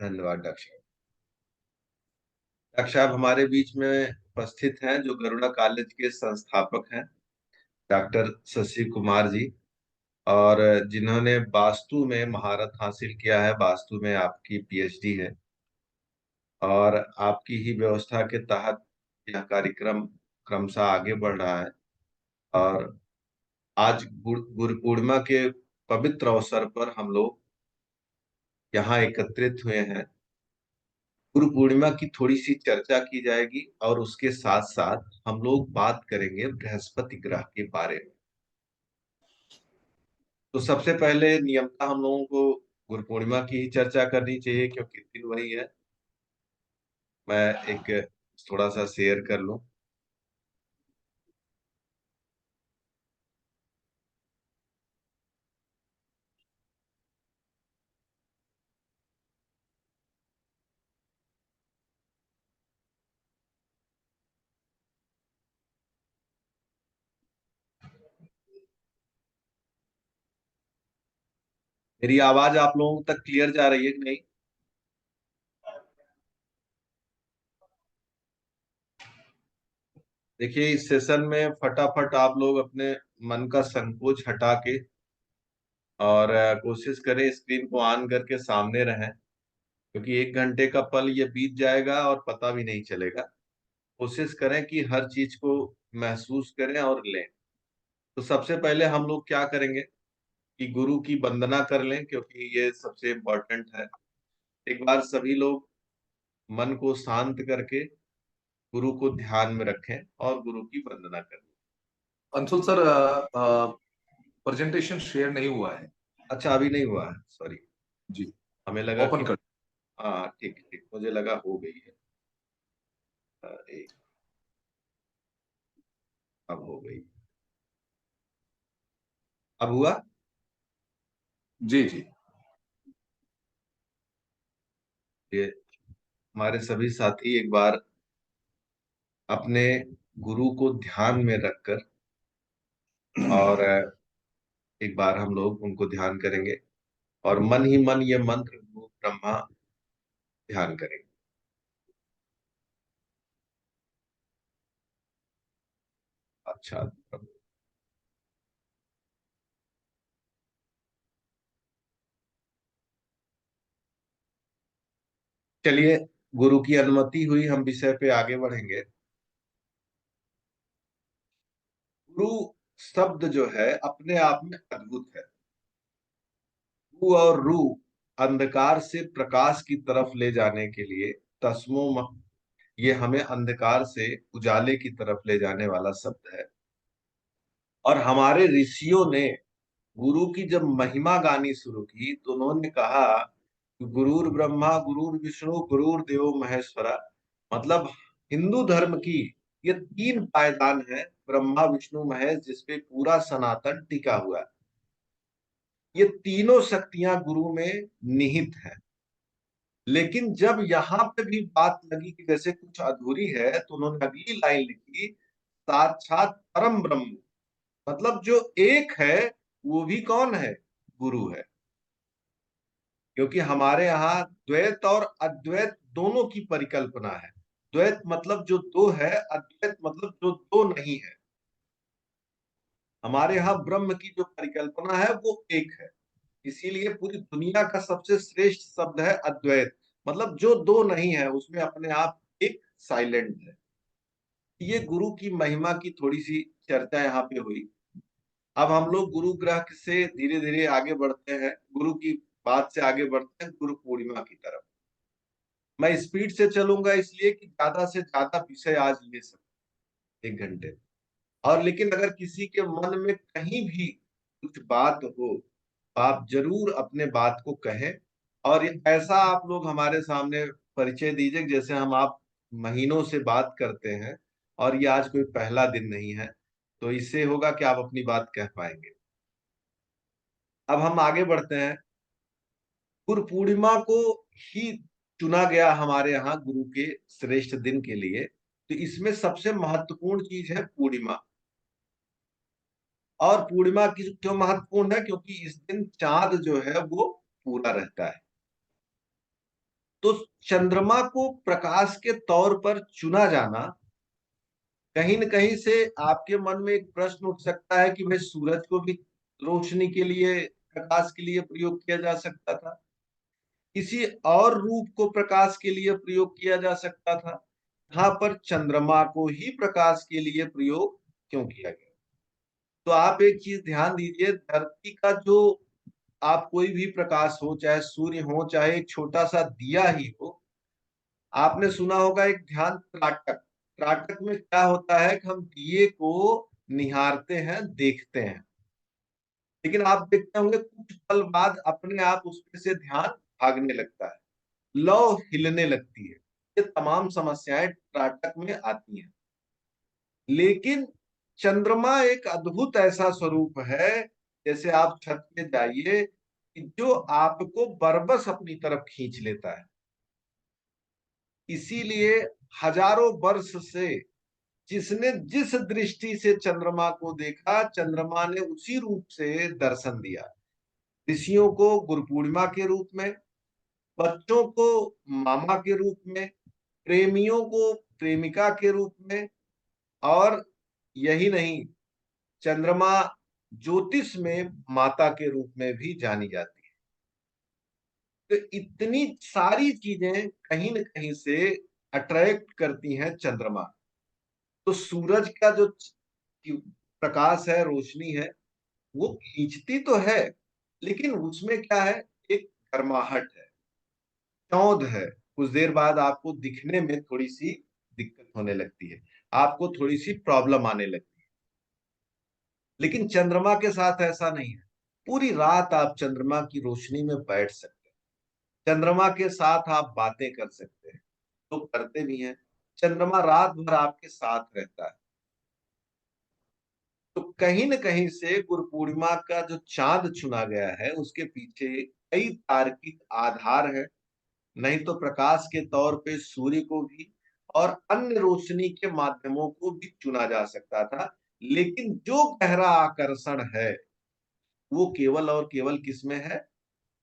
धन्यवाद डॉक्टर साहब। डॉक्टर साहब हमारे बीच में उपस्थित हैं जो गरुड़ा कॉलेज के संस्थापक हैं, डॉक्टर शशि कुमार जी। और जिन्होंने वास्तु में महारत हासिल किया है, वास्तु में आपकी पीएचडी है। और आपकी ही व्यवस्था के तहत यह कार्यक्रम क्रमशः आगे बढ़ रहा है। और आज गुरु पूर्णिमा के पवित्र अवसर पर हम लोग यहाँ एकत्रित हुए हैं। गुरु पूर्णिमा की थोड़ी सी चर्चा की जाएगी और उसके साथ साथ हम लोग बात करेंगे बृहस्पति ग्रह के बारे में। तो सबसे पहले नियमतः हम लोगों को गुरु पूर्णिमा की ही चर्चा करनी चाहिए क्योंकि दिन वही है। मैं एक थोड़ा सा शेयर कर लूं। मेरी आवाज आप लोगों तक क्लियर जा रही है कि नहीं? देखिए, इस सेशन में फटाफट आप लोग अपने मन का संकोच हटा के और कोशिश करें स्क्रीन को ऑन करके सामने रहें, क्योंकि 1 घंटे का पल ये बीत जाएगा और पता भी नहीं चलेगा। कोशिश करें कि हर चीज को महसूस करें और लें। तो सबसे पहले हम लोग क्या करेंगे कि गुरु की वंदना कर लें, क्योंकि ये सबसे इम्पोर्टेंट है। एक बार सभी लोग मन को शांत करके गुरु को ध्यान में रखें और गुरु की वंदना करें। अंशुल सर, प्रेजेंटेशन शेयर नहीं हुआ है। अच्छा, अभी नहीं हुआ है, सॉरी। जी, हमें लगा कि ओपन कर। हाँ, ठीक ठीक, मुझे लगा हो गई है। एक, अब हो गई। अब हुआ। जी जी। ये हमारे सभी साथी एक बार अपने गुरु को ध्यान में रखकर और एक बार हम लोग उनको ध्यान करेंगे और मन ही मन ये मंत्र गुरु ब्रह्मा ध्यान करेंगे। अच्छा, चलिए, गुरु की अनुमति हुई, हम विषय पे आगे बढ़ेंगे। गुरु शब्द जो है अपने आप में अद्भुत है। गु और रू, अंधकार से प्रकाश की तरफ ले जाने के लिए, तस्मो ये हमें अंधकार से उजाले की तरफ ले जाने वाला शब्द है। और हमारे ऋषियों ने गुरु की जब महिमा गानी शुरू की तो उन्होंने कहा कि गुरुर ब्रह्मा गुरुर विष्णु गुरुर देवो महेश्वरा। मतलब हिंदू धर्म की ये 3 पायदान है, ब्रह्मा विष्णु महेश, जिसपे पूरा सनातन टिका हुआ है। ये तीनों शक्तियां गुरु में निहित है। लेकिन जब यहाँ पे भी बात लगी कि जैसे कुछ अधूरी है, तो उन्होंने अगली लाइन लिखी, साक्षात परम ब्रह्म। मतलब जो एक है वो भी कौन है? गुरु है। क्योंकि हमारे यहाँ द्वैत और अद्वैत दोनों की परिकल्पना है। द्वैत मतलब जो दो है, अद्वैत मतलब जो दो नहीं है। हमारे यहाँ ब्रह्म की जो परिकल्पना है वो एक है। इसीलिए पूरी दुनिया का सबसे श्रेष्ठ शब्द है अद्वैत। मतलब जो दो नहीं है, उसमें अपने आप एक साइलेंट है। ये गुरु की महिमा की थोड़ी सी चर्चा यहाँ पे हुई। अब हम लोग गुरु ग्रह से धीरे धीरे आगे बढ़ते हैं, गुरु की बात से आगे बढ़ते हैं गुरु पूर्णिमा की तरफ। मैं स्पीड से चलूंगा इसलिए कि ज्यादा से ज्यादा विषय आज ले सकूं 1 घंटे। और लेकिन अगर किसी के मन में कहीं भी कुछ बात हो, आप जरूर अपने बात को कहें। और ऐसा आप लोग हमारे सामने परिचय दीजिए जैसे हम आप महीनों से बात करते हैं और ये आज कोई पहला दिन नहीं है। तो इससे होगा कि आप अपनी बात कह पाएंगे। अब हम आगे बढ़ते हैं। गुरु पूर्णिमा को ही चुना गया हमारे यहाँ गुरु के श्रेष्ठ दिन के लिए। तो इसमें सबसे महत्वपूर्ण चीज है पूर्णिमा। और पूर्णिमा की क्यों महत्वपूर्ण है? क्योंकि इस दिन चांद जो है वो पूरा रहता है। तो चंद्रमा को प्रकाश के तौर पर चुना जाना, कहीं न कहीं से आपके मन में एक प्रश्न उठ सकता है कि भाई सूरज को भी रोशनी के लिए, प्रकाश के लिए प्रयोग किया जा सकता था। किसी और रूप को प्रकाश के लिए प्रयोग किया जा सकता था। यहाँ पर चंद्रमा को ही प्रकाश के लिए प्रयोग क्यों किया गया? तो आप एक चीज ध्यान दीजिए, धरती का जो आप कोई भी प्रकाश हो, चाहे सूर्य हो, चाहे एक छोटा सा दिया ही हो, आपने सुना होगा एक ध्यान त्राटक। त्राटक में क्या होता है कि हम दिए को निहारते हैं, देखते हैं, लेकिन आप देखते होंगे कुछ पल बाद अपने आप उसमें से ध्यान भागने लगता है, लौ हिलने लगती है। ये तमाम समस्याएं त्राटक में आती हैं। लेकिन चंद्रमा एक अद्भुत ऐसा स्वरूप है, जैसे आप छत पे जाइए, कि जो आपको बरबस अपनी तरफ खींच लेता है। इसीलिए हजारों वर्ष से जिसने जिस दृष्टि से चंद्रमा को देखा, चंद्रमा ने उसी रूप से दर्शन दिया। ऋषियों को गुरु पूर्णिमा के रूप में, बच्चों को मामा के रूप में, प्रेमियों को प्रेमिका के रूप में, और यही नहीं, चंद्रमा ज्योतिष में माता के रूप में भी जानी जाती है। तो इतनी सारी चीजें कहीं न कहीं से अट्रैक्ट करती हैं चंद्रमा। तो सूरज का जो प्रकाश है, रोशनी है, वो खींचती तो है, लेकिन उसमें क्या है, एक गर्माहट है, चौंध है। कुछ देर बाद आपको दिखने में थोड़ी सी दिक्कत होने लगती है, आपको थोड़ी सी प्रॉब्लम आने लगती है। लेकिन चंद्रमा के साथ ऐसा नहीं है। पूरी रात आप चंद्रमा की रोशनी में बैठ सकते हैं, चंद्रमा के साथ आप बातें कर सकते हैं, तो करते भी हैं। चंद्रमा रात भर आपके साथ रहता है। तो कहीं न कहीं से गुरु पूर्णिमा का जो चांद चुना गया है, उसके पीछे कई तार्किक आधार है। नहीं तो प्रकाश के तौर पे सूर्य को भी और अन्य रोशनी के माध्यमों को भी चुना जा सकता था, लेकिन जो गहरा आकर्षण है, वो केवल और केवल किसमें है?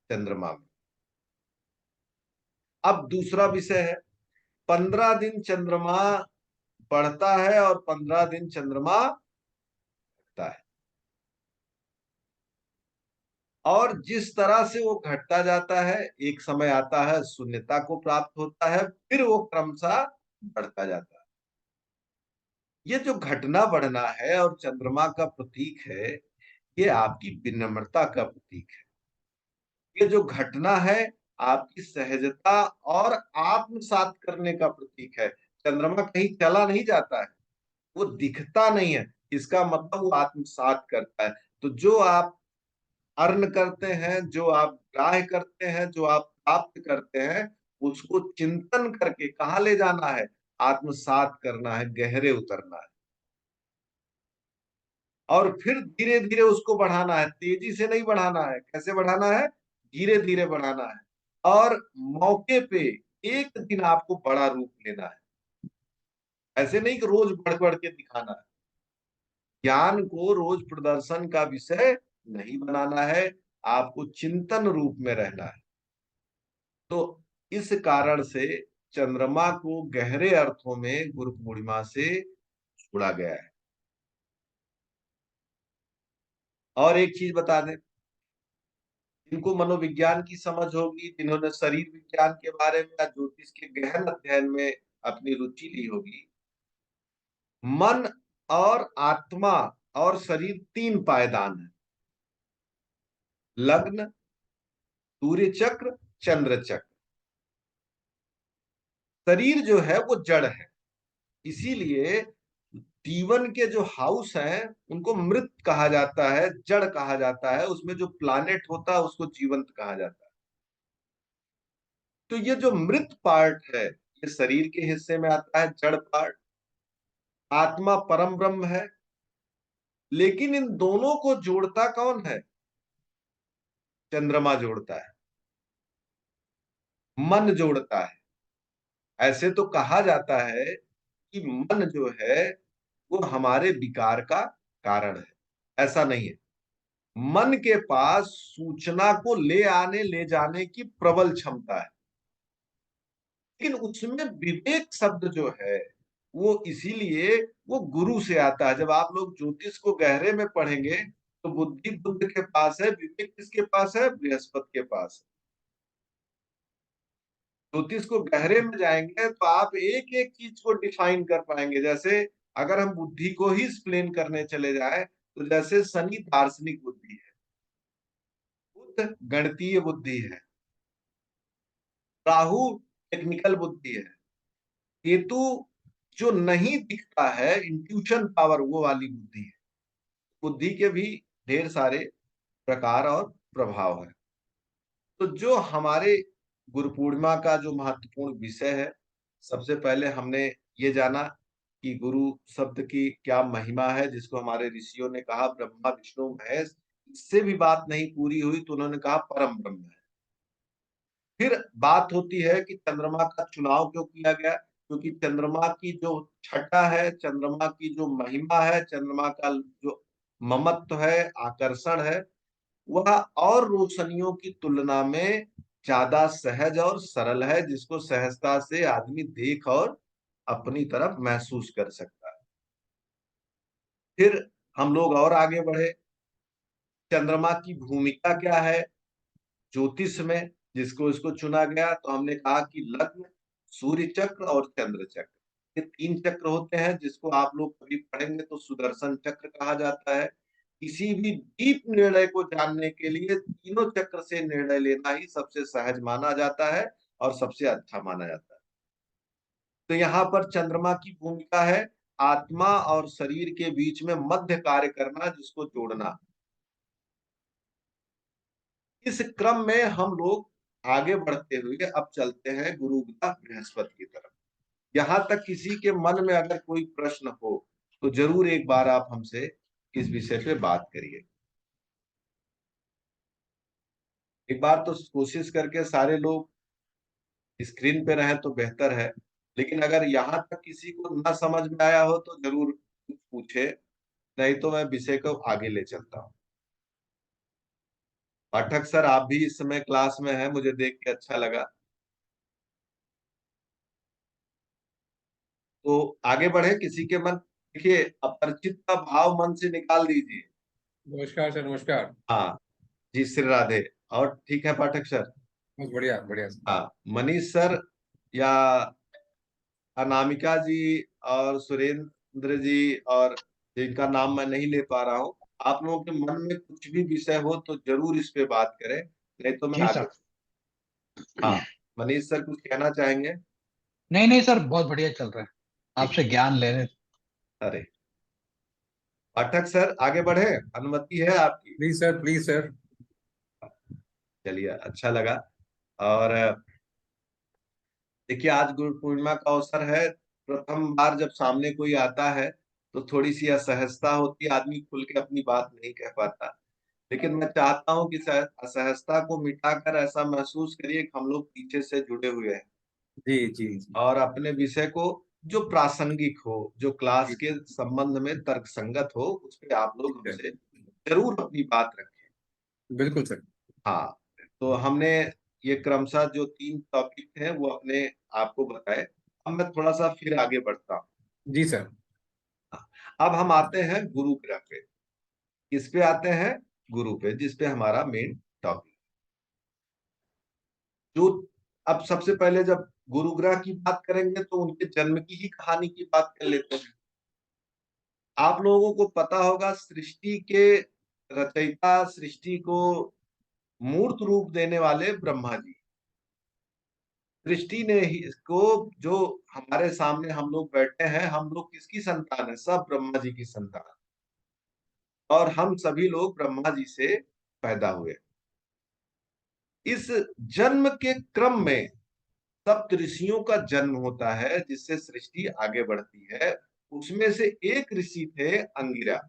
चंद्रमा में। अब दूसरा विषय है, 15 दिन चंद्रमा बढ़ता है और 15 दिन चंद्रमा घटता है। और जिस तरह से वो घटता जाता है, एक समय आता है शून्यता को प्राप्त होता है, फिर वो क्रमशः बढ़ता जाता है। ये जो घटना बढ़ना है और चंद्रमा का प्रतीक है, ये आपकी विनम्रता का प्रतीक है। ये जो घटना है, आपकी सहजता और आत्मसात करने का प्रतीक है। चंद्रमा कहीं चला नहीं जाता है, वो दिखता नहीं है, इसका मतलब वो आत्मसात करता है। तो जो आप अर्न करते हैं, जो आप ग्राह्य करते हैं, जो आप प्राप्त करते हैं, उसको चिंतन करके कहाँ ले जाना है? आत्मसात करना है, गहरे उतरना है, और फिर धीरे धीरे उसको बढ़ाना है। तेजी से नहीं बढ़ाना है। कैसे बढ़ाना है? धीरे धीरे बढ़ाना है। और मौके पे एक दिन आपको बड़ा रूप लेना है। ऐसे नहीं कि रोज बढ़ बढ़ के दिखाना है। ज्ञान को रोज प्रदर्शन का विषय नहीं बनाना है, आपको चिंतन रूप में रहना है। तो इस कारण से चंद्रमा को गहरे अर्थों में गुरु पूर्णिमा से जोड़ा गया है। और एक चीज बता दें, जिनको मनोविज्ञान की समझ होगी, जिन्होंने शरीर विज्ञान के बारे में या ज्योतिष के गहन अध्ययन में अपनी रुचि ली होगी, मन और आत्मा और शरीर तीन पायदान है। लग्न, सूर्य चक्र, चंद्र चक्र। शरीर जो है वो जड़ है, इसीलिए जीवन के जो हाउस हैं उनको मृत कहा जाता है, जड़ कहा जाता है। उसमें जो प्लानेट होता है उसको जीवंत कहा जाता है। तो ये जो मृत पार्ट है, ये शरीर के हिस्से में आता है, जड़ पार्ट। आत्मा परम ब्रह्म है। लेकिन इन दोनों को जोड़ता कौन है? चंद्रमा जोड़ता है, मन जोड़ता है। ऐसे तो कहा जाता है कि मन जो है वो हमारे विकार का कारण है। ऐसा नहीं है। मन के पास सूचना को ले आने ले जाने की प्रबल क्षमता है। लेकिन उसमें विवेक शब्द जो है वो इसीलिए वो गुरु से आता है। जब आप लोग ज्योतिष को गहरे में पढ़ेंगे तो बुद्धि बुद्ध के पास है, विवेक किसके पास है? बृहस्पति के पास है। ज्योतिष को गहरे में जाएंगे तो आप एक एक चीज को डिफाइन कर पाएंगे। जैसे अगर हम बुद्धि को ही एक्सप्लेन करने चले जाए तो जैसे शनि दार्शनिक बुद्धि है, बुध गणितीय बुद्धि है, राहु टेक्निकल बुद्धि है, केतु जो नहीं दिखता है इंट्यूशन पावर वो वाली बुद्धि है। बुद्धि के भी ढेर सारे प्रकार और प्रभाव है। तो जो हमारे गुरु पूर्णिमा का जो महत्वपूर्ण विषय है, सबसे पहले हमने ये जाना कि गुरु शब्द की क्या महिमा है, जिसको हमारे ऋषियों ने कहा ब्रह्मा विष्णु महेश। इससे भी बात नहीं पूरी हुई तो उन्होंने कहा परम ब्रह्म है। फिर बात होती है कि चंद्रमा का चुनाव क्यों किया गया, क्योंकि चंद्रमा की जो छटा है, चंद्रमा की जो महिमा है, चंद्रमा का जो ममत्व है, आकर्षण है, वह और रोशनियों की तुलना में ज्यादा सहज और सरल है, जिसको सहजता से आदमी देख और अपनी तरफ महसूस कर सकता है। फिर हम लोग और आगे बढ़े, चंद्रमा की भूमिका क्या है ज्योतिष में, जिसको इसको चुना गया। तो हमने कहा कि लग्न, सूर्य चक्र और चंद्र चक्र, ये तीन चक्र होते हैं, जिसको आप लोग कभी पढ़ेंगे तो सुदर्शन चक्र कहा जाता है। किसी भी डीप निर्णय को जानने के लिए तीनों चक्र से निर्णय लेना ही सबसे सहज माना जाता है और सबसे अच्छा माना जाता है। तो यहाँ पर चंद्रमा की भूमिका है आत्मा और शरीर के बीच में मध्य कार्य करना, जिसको जोड़ना। इस क्रम में हम लोग आगे बढ़ते हुए अब चलते हैं गुरु ग्रह बृहस्पति की तरफ। यहां तक किसी के मन में अगर कोई प्रश्न हो तो जरूर एक बार आप हमसे इस विषय पे बात करिए। एक बार तो कोशिश करके सारे लोग स्क्रीन पे रहें तो बेहतर है, लेकिन अगर यहाँ तक किसी को ना समझ में आया हो तो जरूर कुछ पूछे, नहीं तो मैं विषय को आगे ले चलता हूँ। पाठक सर, आप भी इस समय क्लास में हैं, मुझे देख के अच्छा लगा। तो आगे बढ़े, किसी के मन, देखिए अपरिचित का भाव मन से निकाल दीजिए। नमस्कार सर। नमस्कार। हाँ जी, श्री राधे। और ठीक है पाठक सर? बहुत बढ़िया बढ़िया सर। हाँ, मनीष सर या अनामिका जी और सुरेंद्र जी, और जिनका नाम मैं नहीं ले पा रहा हूँ, आप लोगों के मन में कुछ भी विषय हो तो जरूर इस पे बात करें, नहीं तो मैं जी आगे। सर। हाँ, मनीष सर कुछ कहना चाहेंगे? नहीं नहीं सर, बहुत बढ़िया चल रहा है, ठीक आपसे ज्ञान ले रहे। है। अरे पाठक सर आगे बढ़े, अनुमति है आपकी? Please sir, please sir. चलिए, अच्छा लगा। और देखिए, आज गुरु पूर्णिमा का अवसर है। प्रथम बार जब सामने कोई आता है तो थोड़ी सी असहजता होती है, आदमी खुल के अपनी बात नहीं कह पाता। लेकिन मैं चाहता हूं कि असहजता को मिटाकर ऐसा महसूस करिए कि हम लोग पीछे से जुड़े हुए हैं, जी जी जी और अपने विषय को जो प्रासंगिक हो, जो क्लास जी। के संबंध में तर्कसंगत हो, उस पर आप लोग ठीक हमसे है। जरूर अपनी बात रखें। बिल्कुल सर। हाँ, तो हमने ये क्रमशः जो तीन टॉपिक थे वो अपने आपको बताए। अब मैं थोड़ा सा फिर आगे बढ़ता हूँ। जी सर। अब हम आते हैं गुरु ग्रह पे। किस पे आते हैं? गुरु पे, जिस पे हमारा मेन टॉपिक जो। अब सबसे पहले जब गुरु ग्रह की बात करेंगे तो उनके जन्म की ही कहानी की बात कर लेते हैं। आप लोगों को पता होगा, सृष्टि के रचयिता, सृष्टि को मूर्त रूप देने वाले ब्रह्मा जी। सृष्टि ने ही इसको, जो हमारे सामने हम लोग बैठे हैं, हम लोग किसकी संतान है? सब ब्रह्मा जी की संतान, और हम सभी लोग ब्रह्मा जी से पैदा हुए। इस जन्म के क्रम में सप्त ऋषियों का जन्म होता है, जिससे सृष्टि आगे बढ़ती है। उसमें से एक ऋषि थे अंगिरा,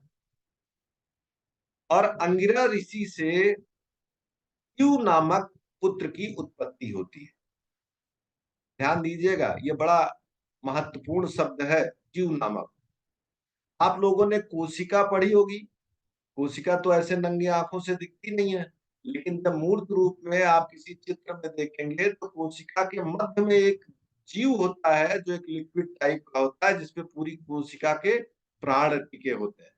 और अंगिरा ऋषि से क्यू नामक पुत्र की उत्पत्ति होती है। ध्यान दीजिएगा, ये बड़ा महत्वपूर्ण शब्द है, क्यू नामक। आप लोगों ने कोशिका पढ़ी होगी। कोशिका तो ऐसे नंगी आंखों से दिखती नहीं है, लेकिन जब मूर्त रूप में आप किसी चित्र में देखेंगे तो कोशिका के मध्य में एक जीव होता है जो एक लिक्विड टाइप का होता है जिसपे पूरी कोशिका के प्राण टिके होते हैं,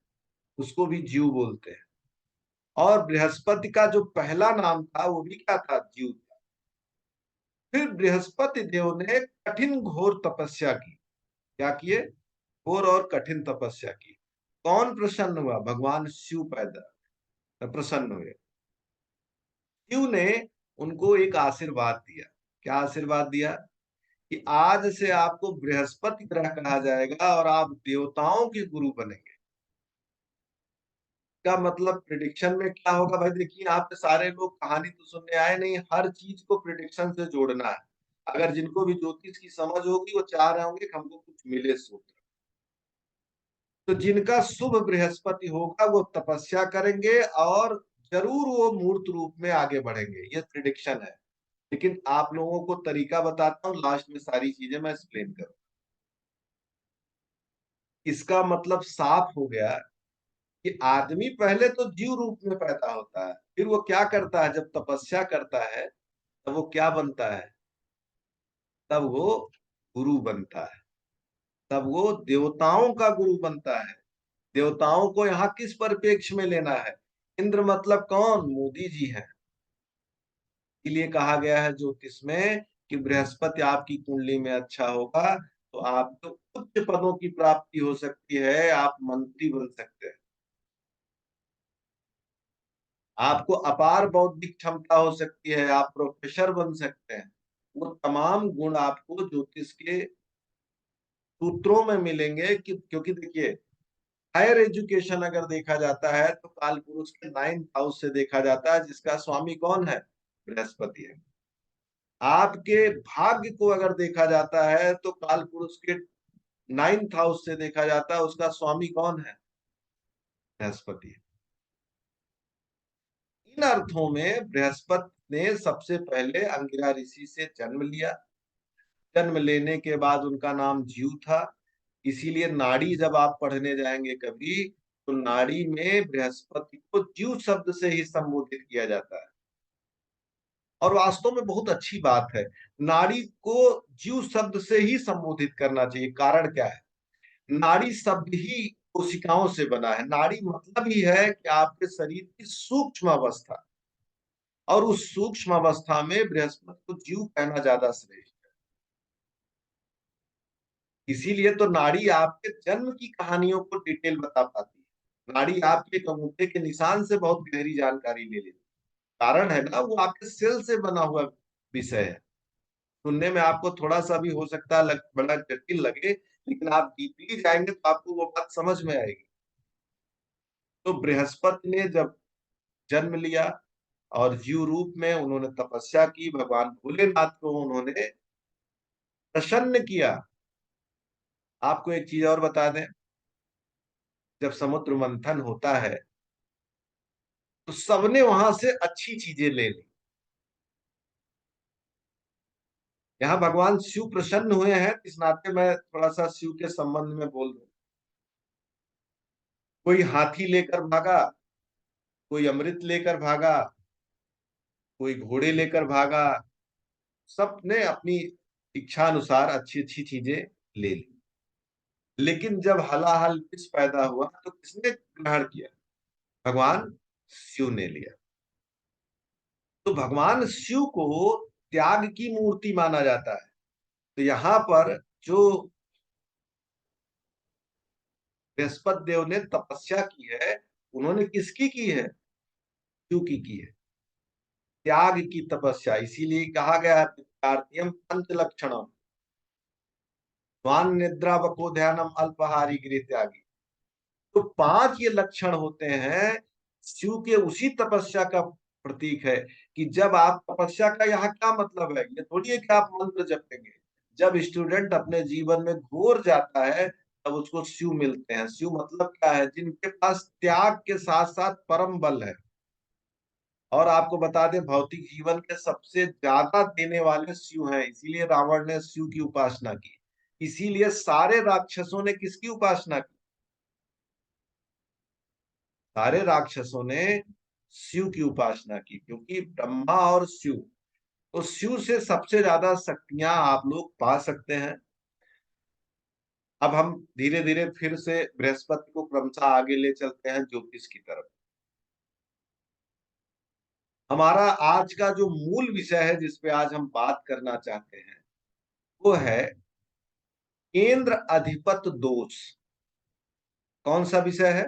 उसको भी जीव बोलते हैं। और बृहस्पति का जो पहला नाम था वो भी क्या था? जीव था। फिर बृहस्पति देव ने कठिन घोर तपस्या की। क्या किए? घोर और कठिन तपस्या की। कौन प्रसन्न हुआ? भगवान शिव पैदा प्रसन्न हुए। शिव ने उनको एक आशीर्वाद दिया। क्या आशीर्वाद दिया? कि आज से आपको बृहस्पति ग्रह कहा जाएगा और आप देवताओं के गुरु बनेंगे। का मतलब प्रिडिक्शन में क्या होगा भाई? देखिए, आप सारे लोग कहानी तो सुनने आए नहीं, हर चीज को प्रिडिक्शन से जोड़ना है। अगर जिनको भी ज्योतिष की समझ होगी वो चाह रहे होंगे कि हमको कुछ मिले सूत्र। तो जिनका शुभ बृहस्पति होगा वो तपस्या करेंगे और जरूर वो मूर्त रूप में आगे बढ़ेंगे। ये प्रिडिक्शन है। लेकिन आप लोगों को तरीका बताता हूँ, लास्ट में सारी चीजें मैं एक्सप्लेन करूँ। इसका मतलब साफ हो गया कि आदमी पहले तो जीव रूप में पैदा होता है, फिर वो क्या करता है? जब तपस्या करता है तब वो क्या बनता है? तब वो गुरु बनता है, तब वो देवताओं का गुरु बनता है। देवताओं को यहाँ किस परिप्रेक्ष्य में लेना है? इंद्र मतलब कौन? मोदी जी हैं। इसलिए कहा गया है ज्योतिष में कि बृहस्पति आपकी कुंडली में अच्छा होगा तो आपको उच्च पदों की प्राप्ति हो सकती है, आप मंत्री बन सकते हैं, आपको अपार बौद्धिक क्षमता हो सकती है, आप प्रोफेसर बन सकते हैं। वो तमाम गुण आपको ज्योतिष के सूत्रों में मिलेंगे कि क्योंकि देखिए, हायर एजुकेशन अगर देखा जाता है तो काल पुरुष के 9th हाउस से देखा जाता है, जिसका स्वामी कौन है? बृहस्पति है। आपके भाग्य को अगर देखा जाता है तो काल पुरुष के 9th हाउस से देखा जाता है, उसका स्वामी कौन है? बृहस्पति है। इन अर्थों में बृहस्पति ने सबसे पहले अंगिरा ऋषि से जन्म लिया। जन्म लेने के बाद उनका नाम जीव था। इसीलिए नाड़ी जब आप पढ़ने जाएंगे कभी तो नाड़ी में बृहस्पति को जीव शब्द से ही संबोधित किया जाता है। और वास्तव में बहुत अच्छी बात है, नाड़ी को जीव शब्द से ही संबोधित करना चाहिए। कारण क्या है? नाड़ी शब्द ही कोशिकाओं से बना है। नाड़ी मतलब ही है कि आपके शरीर की सूक्ष्म अवस्था, और उस सूक्ष्म अवस्था में बृहस्पति को जीव कहना ज्यादा श्रेष्ठ है। इसीलिए तो नाड़ी आपके जन्म की कहानियों को डिटेल बता पाती है। नाड़ी आपके अंगूठे के निशान से बहुत गहरी जानकारी ले लेती है। कारण है ना, वो आपके सेल से बना हुआ विषय है। सुनने में आपको थोड़ा सा भी हो सकता है बड़ा जटिल लगे, लेकिन आप डीपली जाएंगे तो आपको वो बात समझ में आएगी। तो बृहस्पति ने जब जन्म लिया और जीव रूप में उन्होंने तपस्या की, भगवान भोलेनाथ को उन्होंने प्रसन्न किया। आपको एक चीज और बता दें, जब समुद्र मंथन होता है तो सबने वहां से अच्छी चीजें ले ली। यहाँ भगवान शिव प्रसन्न हुए हैं, इस नाते मैं थोड़ा सा शिव के संबंध में बोल दूं। कोई हाथी लेकर भागा, कोई अमृत लेकर भागा, कोई घोड़े लेकर भागा, सबने अपनी इच्छा अनुसार अच्छी अच्छी चीजें ले ली। लेकिन जब हलाहल विष पैदा हुआ तो किसने ग्रहण किया? भगवान शिव ने लिया। तो भगवान शिव को त्याग की मूर्ति माना जाता है। तो यहाँ पर जो बृहस्पति देव ने तपस्या की है, उन्होंने किसकी की है? शिव की है। त्याग की तपस्या। इसीलिए कहा गया है कार्तियम पंच लक्षणम स्वान निद्रा वको ध्यानम अल्पहारी गृह त्यागी। तो 5 ये लक्षण होते हैं, शिव के उसी तपस्या का प्रतीक है। कि जब आप तपस्या का यहाँ क्या मतलब है? ये थोड़ी है कि आप मंत्र जपेंगे। जब स्टूडेंट अपने जीवन में घोर जाता है तब उसको शिव मिलते हैं। शिव मतलब क्या है? जिनके पास त्याग के साथ साथ परम बल है। और आपको बता दें, भौतिक जीवन के सबसे ज्यादा देने वाले शिव हैं। इसीलिए रावण ने शिव की उपासना की। इसीलिए सारे राक्षसों ने किसकी उपासना की? सारे राक्षसों ने शिव की उपासना की, क्योंकि ब्रह्मा और शिव तो शिव से सबसे ज्यादा शक्तियां आप लोग पा सकते हैं। अब हम धीरे धीरे फिर से बृहस्पति को क्रमशः आगे ले चलते हैं ज्योतिष की तरफ। हमारा आज का जो मूल विषय है जिस पे आज हम बात करना चाहते हैं वो है केंद्र अधिपत दोष। कौन सा विषय है?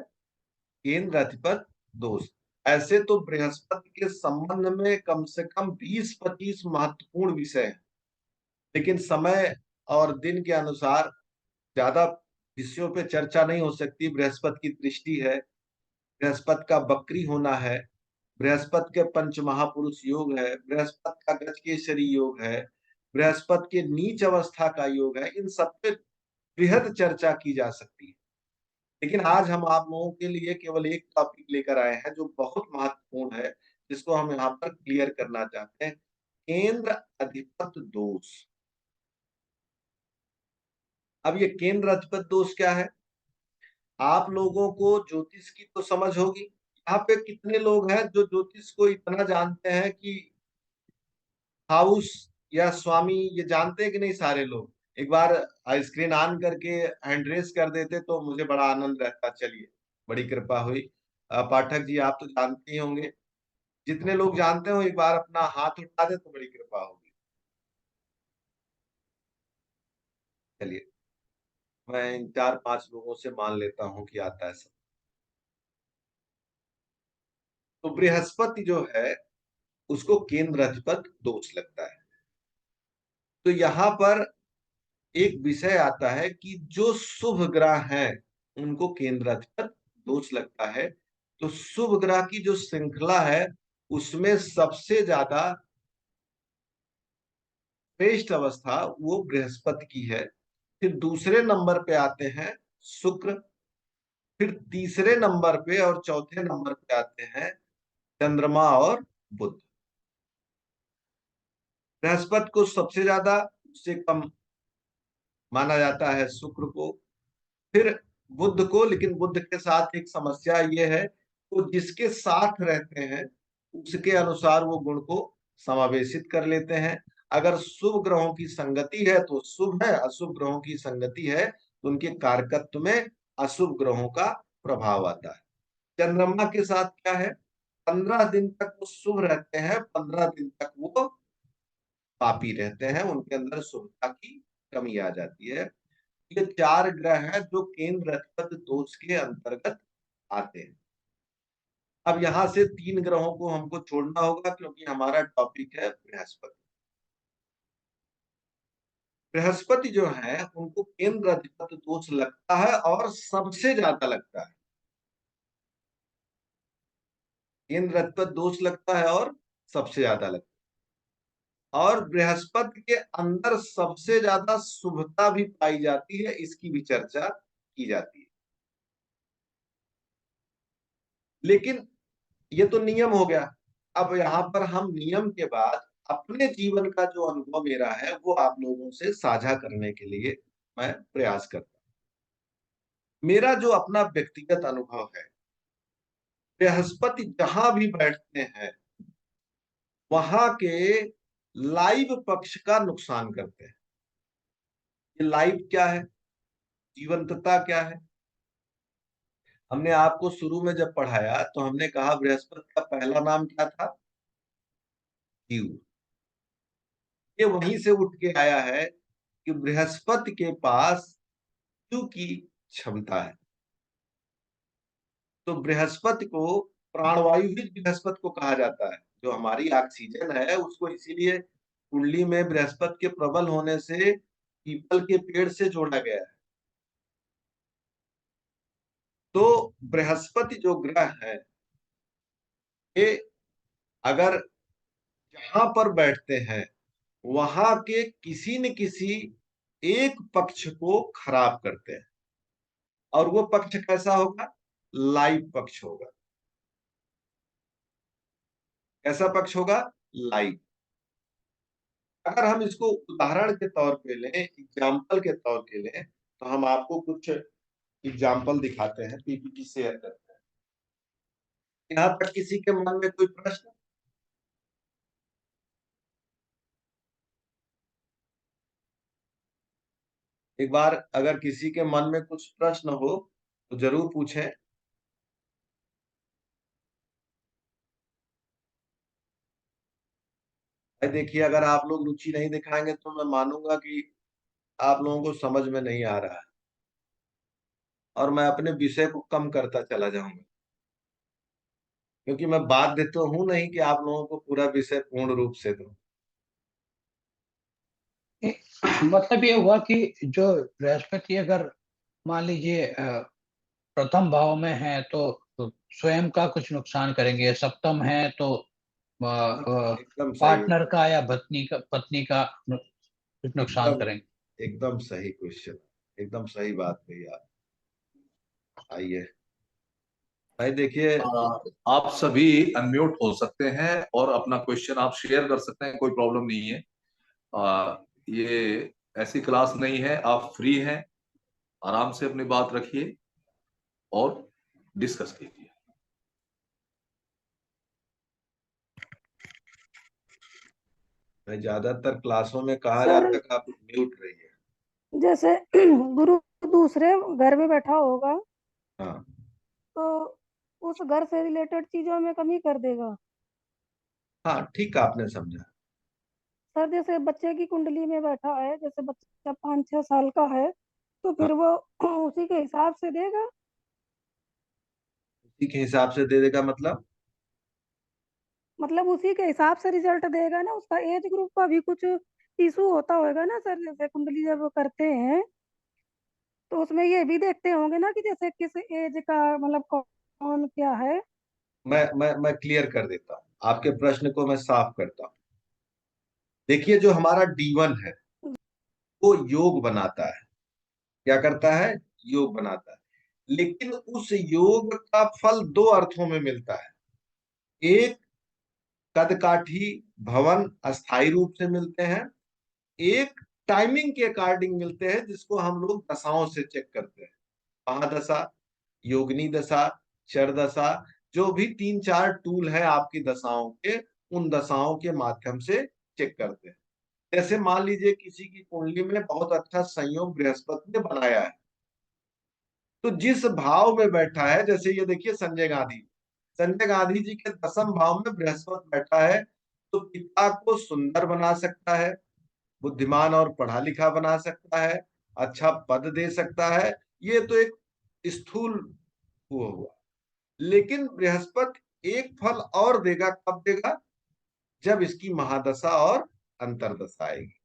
केंद्र अधिपत दोष। ऐसे तो बृहस्पति के संबंध में कम से कम 20-25 महत्वपूर्ण विषय हैं, लेकिन समय और दिन के अनुसार ज्यादा विषयों पे चर्चा नहीं हो सकती। बृहस्पति की दृष्टि है, बृहस्पति का बकरी होना है, बृहस्पति के पंच महापुरुष योग है, बृहस्पति का गजकेसरी योग है, बृहस्पति के नीच अवस्था का योग है। इन सब पे बृहद चर्चा की जा सकती है, लेकिन आज हम आप लोगों के लिए केवल एक टॉपिक लेकर आए हैं जो बहुत महत्वपूर्ण है, जिसको हम यहाँ पर क्लियर करना चाहते हैं। केंद्र अधिपत दोष। अब ये केंद्र अधिपत दोष क्या है? आप लोगों को ज्योतिष की तो समझ होगी। यहाँ पे कितने लोग हैं जो ज्योतिष को इतना जानते हैं कि हाउस या स्वामी ये जानते हैं कि नहीं? सारे लोग एक बार स्क्रीन ऑन करके हैंड रेस कर देते तो मुझे बड़ा आनंद रहता। चलिए, बड़ी कृपा हुई। पाठक जी, आप तो जानते ही होंगे। जितने लोग जानते हो एक बार अपना हाथ उठा दे तो बड़ी कृपा होगी। चलिए, मैं इन 4-5 लोगों से मान लेता हूं कि आता है सब। तो बृहस्पति जो है उसको केंद्र अधिपत दोष लगता है। तो यहाँ पर एक विषय आता है कि जो शुभ ग्रह हैं उनको केंद्र अधिपत दोष लगता है। तो शुभ ग्रह की जो श्रृंखला है उसमें सबसे ज्यादा श्रेष्ठ अवस्था वो बृहस्पति की है। फिर दूसरे नंबर पे आते हैं शुक्र, फिर तीसरे नंबर पे और चौथे नंबर पे आते हैं चंद्रमा और बुध। बृहस्पति को सबसे ज्यादा, उससे कम माना जाता है शुक्र को, फिर बुध को। लेकिन बुध के साथ एक समस्या ये है, वो जिसके साथ रहते हैं उसके अनुसार वो गुण को समावेशित कर लेते हैं। अगर शुभ ग्रहों की संगति है तो शुभ है, अशुभ ग्रहों की संगति है तो उनके कारकत्व में अशुभ ग्रहों का प्रभाव आता है। चंद्रमा के साथ क्या है? 15 दिन तक वो शुभ रहते हैं, 15 दिन तक वो पापी रहते हैं, उनके अंदर शुभता की कमी आ जाती है। ये 4 ग्रह हैं जो केंद्र अधिपत दोष के अंतर्गत आते हैं। अब यहां से 3 ग्रहों को हमको छोड़ना होगा क्योंकि हमारा टॉपिक है बृहस्पति। बृहस्पति जो है उनको केंद्र अधिपत दोष लगता है और सबसे ज्यादा लगता है। केंद्र अधिपत दोष लगता है और सबसे ज्यादा लगता है। और बृहस्पति के अंदर सबसे ज्यादा शुभता भी पाई जाती है, इसकी भी चर्चा की जाती है। लेकिन ये तो नियम हो गया। अब यहाँ पर हम नियम के बाद अपने जीवन का जो अनुभव मेरा है वो आप लोगों से साझा करने के लिए मैं प्रयास करता हूँ। मेरा जो अपना व्यक्तिगत अनुभव है, बृहस्पति जहां भी बैठते हैं वहां के लाइव पक्ष का नुकसान करते हैं। ये लाइव क्या है? जीवंतता क्या है? हमने आपको शुरू में जब पढ़ाया तो हमने कहा बृहस्पति का पहला नाम क्या था? जीव। ये वहीं से उठ के आया है कि बृहस्पति के पास जीव की क्षमता है। तो बृहस्पति को प्राणवायु ही बृहस्पति को कहा जाता है। जो हमारी ऑक्सीजन है उसको इसीलिए कुंडली में बृहस्पति के प्रबल होने से पीपल के पेड़ से जोड़ा गया है। तो बृहस्पति जो ग्रह है ये अगर जहां पर बैठते हैं वहां के किसी न किसी एक पक्ष को खराब करते हैं। और वो पक्ष कैसा होगा? लाइव पक्ष होगा। कैसा पक्ष होगा? लाइव। अगर हम इसको उदाहरण के तौर पे लें, एग्जाम्पल के तौर पे लें, तो हम आपको कुछ एग्जाम्पल दिखाते हैं, पीपीटी शेयर करते हैं। यहाँ तक किसी के मन में कोई प्रश्न? एक बार अगर किसी के मन में कुछ प्रश्न हो तो जरूर पूछें। भाई देखिए, अगर आप लोग रुचि नहीं दिखाएंगे तो मैं मानूंगा कि आप लोगों को समझ में नहीं आ रहा है और मैं अपने विषय को कम करता चला जाऊंगा, क्योंकि मैं बाध्य तो हूं नहीं कि आप लोगों को पूरा विषय पूर्ण रूप से दूं। मतलब ये हुआ कि जो बृहस्पति अगर मान लीजिए प्रथम भाव में है तो स्वयं का कुछ नुकसान करेंगे, सप्तम है तो एकदम सही, पार्टनर का या पत्नी का कुछ नुकसान एकदम करेंगे। एकदम सही क्वेश्चन, एकदम सही बात कही आप। आइए भाई देखिए, आप सभी अनम्यूट हो सकते हैं और अपना क्वेश्चन आप शेयर कर सकते हैं, कोई प्रॉब्लम नहीं है। ये ऐसी क्लास नहीं है, आप फ्री हैं, आराम से अपनी बात रखिए और डिस्कस कीजिए। मैं ज्यादातर क्लासों में कहा सर जाता है कि आप म्यूट रहिए। जैसे गुरु दूसरे घर में बैठा होगा हाँ तो उस घर से रिलेटेड चीजों में कमी कर देगा। हाँ, ठीक आपने समझा। सर जैसे बच्चे की कुंडली में बैठा है, जैसे बच्चा 5-6 साल का है, तो हाँ, फिर वो उसी के हिसाब से देगा। उसी के हिसाब से दे देगा मतलब? मतलब उसी के हिसाब से रिजल्ट देगा ना, उसका एज ग्रुप का भी कुछ इशू होता होगा ना सर। जैसे कुंडली जब वो करते हैं तो उसमें ये भी देखते होंगे ना कि जैसे किस एज का, मतलब कौन क्या है। मैं क्लियर कर देता हूँ, आपके प्रश्न को मैं साफ करता हूँ। देखिए, जो हमारा D1 है वो योग बनाता है। क्या करता है? योग बनाता है। लेकिन उस योग का फल दो अर्थों में मिलता है। एक, कदकाठी भवन अस्थाई रूप से मिलते हैं। एक, टाइमिंग के अकॉर्डिंग मिलते हैं, जिसको हम लोग दशाओं से चेक करते हैं। महादशा, योगिनी दशा, चर दशा, जो भी 3-4 टूल है आपकी दशाओं के, उन दशाओं के माध्यम से चेक करते हैं। जैसे मान लीजिए किसी की कुंडली में बहुत अच्छा संयोग बृहस्पति ने बनाया है, तो जिस भाव में बैठा है, जैसे ये देखिए संजय गांधी जी के 10म भाव में बृहस्पति बैठा है, तो पिता को सुंदर बना सकता है, बुद्धिमान और पढ़ा लिखा बना सकता है, अच्छा पद दे सकता है। ये तो एक स्थूल वो हुआ। लेकिन बृहस्पति एक फल और देगा, कब देगा? जब इसकी महादशा और अंतरदशा आएगी।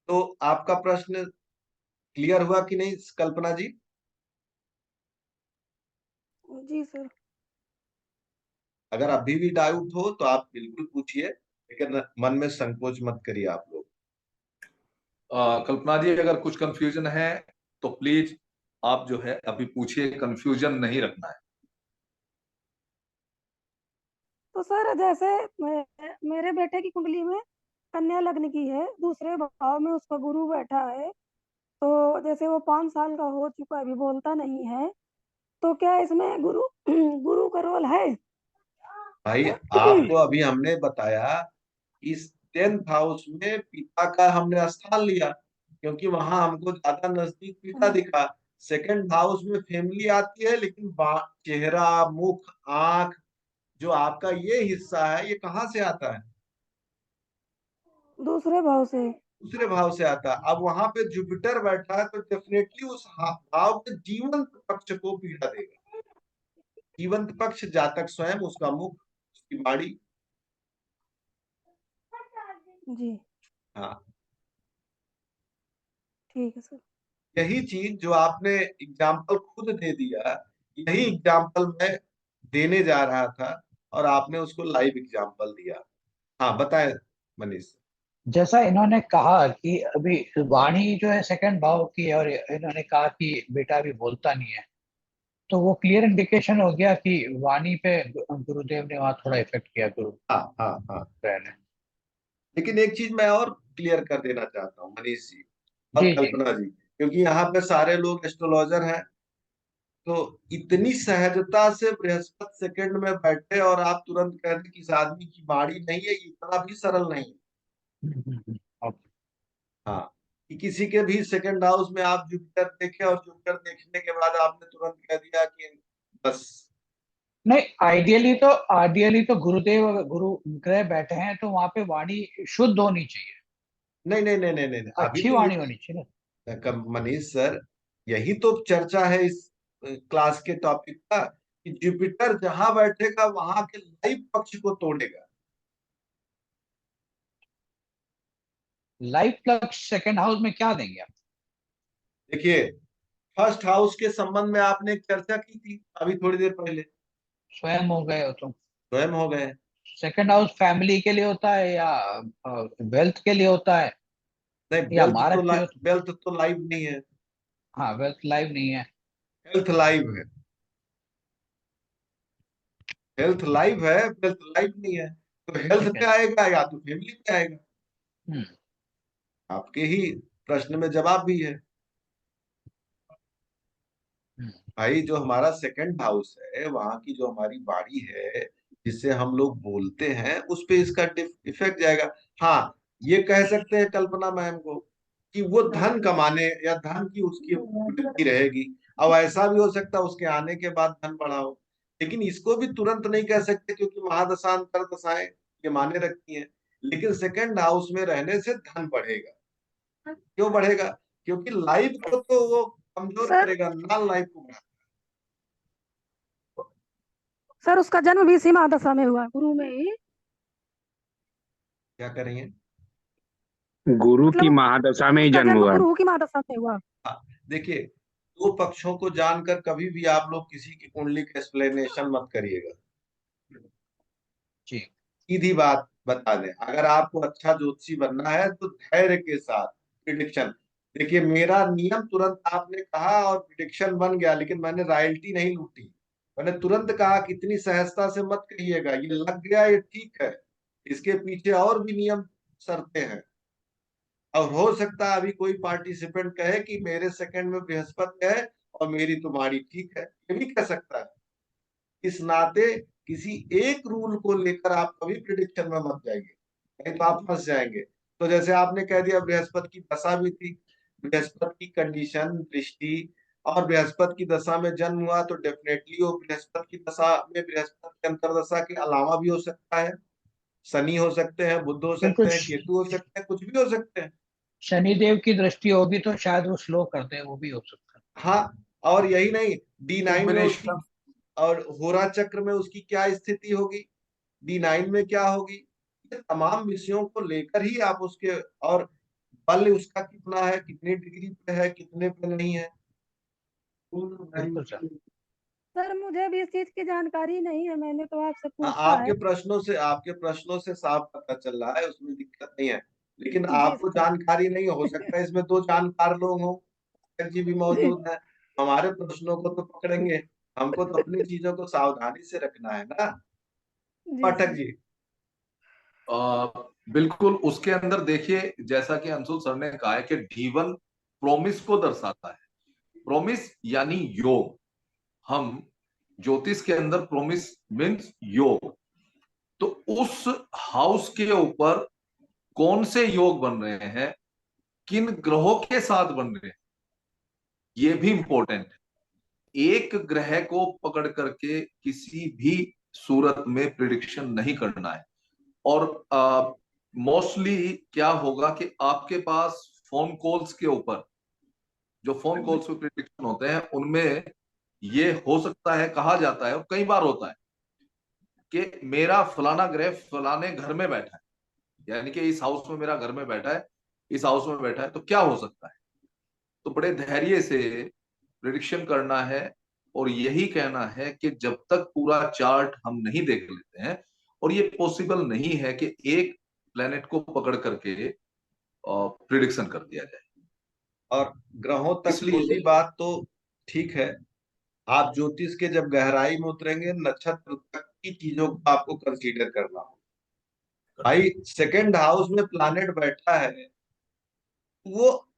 तो आपका प्रश्न क्लियर हुआ कि नहीं कल्पना जी? जी सर। अगर अभी भी डाउट हो तो आप बिल्कुल पूछिए, लेकिन मन में संकोच मत करिए आप लोग। कल्पना जी, अगर कुछ कंफ्यूजन है तो प्लीज आप जो है अभी पूछिए, कंफ्यूजन नहीं रखना है। तो सर जैसे मेरे बेटे की कुंडली में कन्या लग्न की है, दूसरे भाव में उसका गुरु बैठा है, तो जैसे वो 5 साल का हो चुका है, अभी बोलता नहीं है, तो क्या इसमें गुरु गुरु का रोल है? भाई आपको अभी हमने बताया, इस 10th हाउस में पिता का हमने स्थान लिया, क्योंकि वहां हमको ज्यादा नजदीक पिता दिखा। सेकंड हाउस में फैमिली आती है, लेकिन चेहरा, मुख, आंख, जो आपका ये हिस्सा है, ये कहाँ से आता है? दूसरे भाव से। दूसरे भाव से आता है। अब वहां पे जुपिटर बैठा है, तो डेफिनेटली उस भाव के जीवंत पक्ष को पीड़ा देगा। जीवंत पक्ष जातक स्वयं, उसका मुख, उसकी बाड़ी। जी हाँ, ठीक है सर। यही चीज जो आपने एग्जाम्पल खुद दे दिया, यही एग्जाम्पल मैं देने जा रहा था और आपने उसको लाइव एग्जाम्पल दिया। हाँ बताएं मनीष। जैसा इन्होंने कहा कि अभी वाणी जो है सेकंड भाव की है, और इन्होंने कहा कि बेटा भी बोलता नहीं है, तो वो क्लियर इंडिकेशन हो गया कि वाणी पे गुरुदेव ने वहाँ थोड़ा इफेक्ट किया, गुरु हाँ हाँ हाँ, ग्रह ने। लेकिन एक चीज मैं और क्लियर कर देना चाहता हूँ मनीष जी और जी जी। कल्पना जी, क्योंकि यहाँ पे सारे लोग एस्ट्रोलॉजर हैं, तो इतनी सहजता से बृहस्पति सेकंड में बैठे और आप तुरंत कहते कि इस आदमी की बाड़ी नहीं है, इतना भी सरल नहीं है। हम्म, हम्म, हम्म, ओके। हाँ, कि किसी के भी सेकंड हाउस में आप जुपिटर देखे और जुपिटर देखने के बाद आपने तुरंत कह दिया कि बस। नहीं, आइडियली तो गुरुदेव अगर गुरु ग्रह बैठे हैं तो वहां पे वाणी शुद्ध होनी चाहिए, नहीं नहीं नहीं नहीं नहीं नहीं, अभी अच्छी तो वाणी होनी चाहिए ना। मनीष सर, यही तो चर्चा है इस क्लास के टॉपिक का, कि जुपिटर जहां बैठेगा वहां के लाइव पक्ष को तोड़ेगा। लाइफ प्लस सेकंड हाउस में क्या देंगे आप? देखिए, फर्स्ट हाउस के संबंध में आपने एक चर्चा की थी अभी थोड़ी देर पहले, स्वयं हो गए हो तुम। स्वयं हो गए। सेकंड हाउस फैमिली के लिए होता है या वेल्थ के लिए होता है नहीं, या मार्ग के लिए होता वेल्थ तो लाइव नहीं है, है? हाँ, वेल्थ लाइव नहीं है। हेल्थ लाइव है। हेल्थ लाइव है, वेल्थ लाइव नहीं है। तो हेल्थ ठीक पे है। आएगा या तो फैमिली पे आएगा? हम्म। आपके ही प्रश्न में जवाब भी है। हम्म। भाई, जो हमारा सेकंड हाउस है, वहां की जो हमारी बाड़ी है, जिससे हम लोग बोलते हैं, उस पे इसका इफेक्ट जाएगा। हाँ, ये कह सकते हैं कल्पना मैम को कि वो धन कमाने या धन की उसकी वृद्धि रहेगी। अब ऐसा भी हो सकता है उसके आने के बाद धन बढ़ा हो, लेकिन इसको भी तुरंत नहीं कह सकते क्योंकि महादशा अंतर दशाएं ये माने रखती हैं। लेकिन सेकंड हाउस में रहने से धन बढ़ेगा। क्यों बढ़ेगा? क्योंकि लाइफ को तो वो कमजोर सर करेगा, नॉन लाइफ को बढ़ाएगा। सर उसका जन्म भी इसी महादशा में हुआ, गुरु में ही। क्या करेंगे? गुरु की मतलब महादशा में ही उसका जन्म जन्म हुआ। गुरु की महादशा में हुआ। हाँ, देखिए, दो पक्षों को जानकर कभी भी आप लोग किसी की कुंडली का एक्सप्लेनेशन मत करिएगा। जी। सीधी बात बता दें, अगर आपको अच्छा ज्योतिषी बनना है तो धैर्य के साथ प्रिडिक्शन। देखिए, मेरा नियम तुरंत आपने कहा और प्रिडिक्शन बन गया, लेकिन मैंने रॉयल्टी नहीं लूटी। मैंने तुरंत कहा कि इतनी सहजता से मत कहिएगा, ये लग गया ये ठीक है, इसके पीछे और भी नियम शर्तें हैं। और हो सकता है अभी कोई पार्टिसिपेंट कहे कि मेरे सेकंड में बृहस्पति है और मेरी तुम्हारी ठीक है, ये भी कह सकता है। इस नाते किसी एक रूल को लेकर आप कभी प्रिडिक्शन में मत जाइए, नहीं तो आप फंस जाएंगे। तो जैसे आपने कह दिया बृहस्पति की दशा भी थी, बृहस्पति की कंडीशन, दृष्टि, और बृहस्पति की दशा में जन्म हुआ, तो डेफिनेटली वो बृहस्पति की दशा में, बृहस्पति की अंतरदशा के अलावा भी हो सकता है। शनि हो सकते हैं, बुध हो बिल्कुल। सकते हैं, केतु हो सकते हैं, कुछ भी हो सकते हैं। शनिदेव की दृष्टि होगी तो शायद वो स्लो कर दे, वो भी हो सकता हाँ, और यही नहीं, D9 में उसकी, कॉम्बिनेशन। और होरा चक्र में उसकी क्या स्थिति होगी, D9 में क्या होगी, ये तमाम विषयों को लेकर ही आप उसके, और बल उसका कितना है, कितनी डिग्री पे है, कितने पे नहीं है। है। बिल्कुल सर। सर मुझे भी इस चीज की जानकारी नहीं है, मैंने तो आपसे हाँ, पूछा है। आपके प्रश्नों से साफ पता चल रहा है, उसमें दिक्कत नहीं है। लेकिन जी आपको सर। जानकारी नहीं हो सकता है इसमें दो जानकार लोग हों, जी भी जी मौजूद है। हमारे प्रश्नों को तो पकड़ेंगे, हमको तो अपनी चीजों को सावधानी से रखना है ना। जी पाठक सर। जी। आ, बिल्कुल उसके अंदर देखिए, जैसा कि अंशुल सर ने कहा है कि D1 प्रोमिस को दर्शाता है। प्रोमिस यानी योग। हम ज्योतिष के अंदर प्रोमिस मीन्स योग। तो उस हाउस के ऊपर कौन से योग बन रहे हैं, किन ग्रहों के साथ बन रहे हैं, ये भी इंपॉर्टेंट है। एक ग्रह को पकड़ करके किसी भी सूरत में प्रिडिक्शन नहीं करना है। और मोस्टली क्या होगा कि आपके पास फोन कॉल्स के ऊपर, जो फोन कॉल्स पे प्रिडिक्शन होते हैं, उनमें ये हो सकता है, कहा जाता है और कई बार होता है कि मेरा फलाना ग्रह फलाने घर में बैठा है, यानी कि इस हाउस में मेरा घर में बैठा है, इस हाउस में बैठा है, तो क्या हो सकता है। तो बड़े धैर्य से प्रिडिक्शन करना है और यही कहना है कि जब तक पूरा चार्ट हम नहीं देख लेते हैं, और ये पॉसिबल नहीं है कि एक प्लेनेट को पकड़ करके प्रिडिक्शन कर दिया जाए। और ग्रहों तक दूसरी इसलिए बात तो ठीक है, आप ज्योतिष के जब गहराई में उतरेंगे, नक्षत्र तक की चीजों को आपको कंसीडर करना होगा। भाई, सेकंड हाउस में प्लानेट बैठा है, वो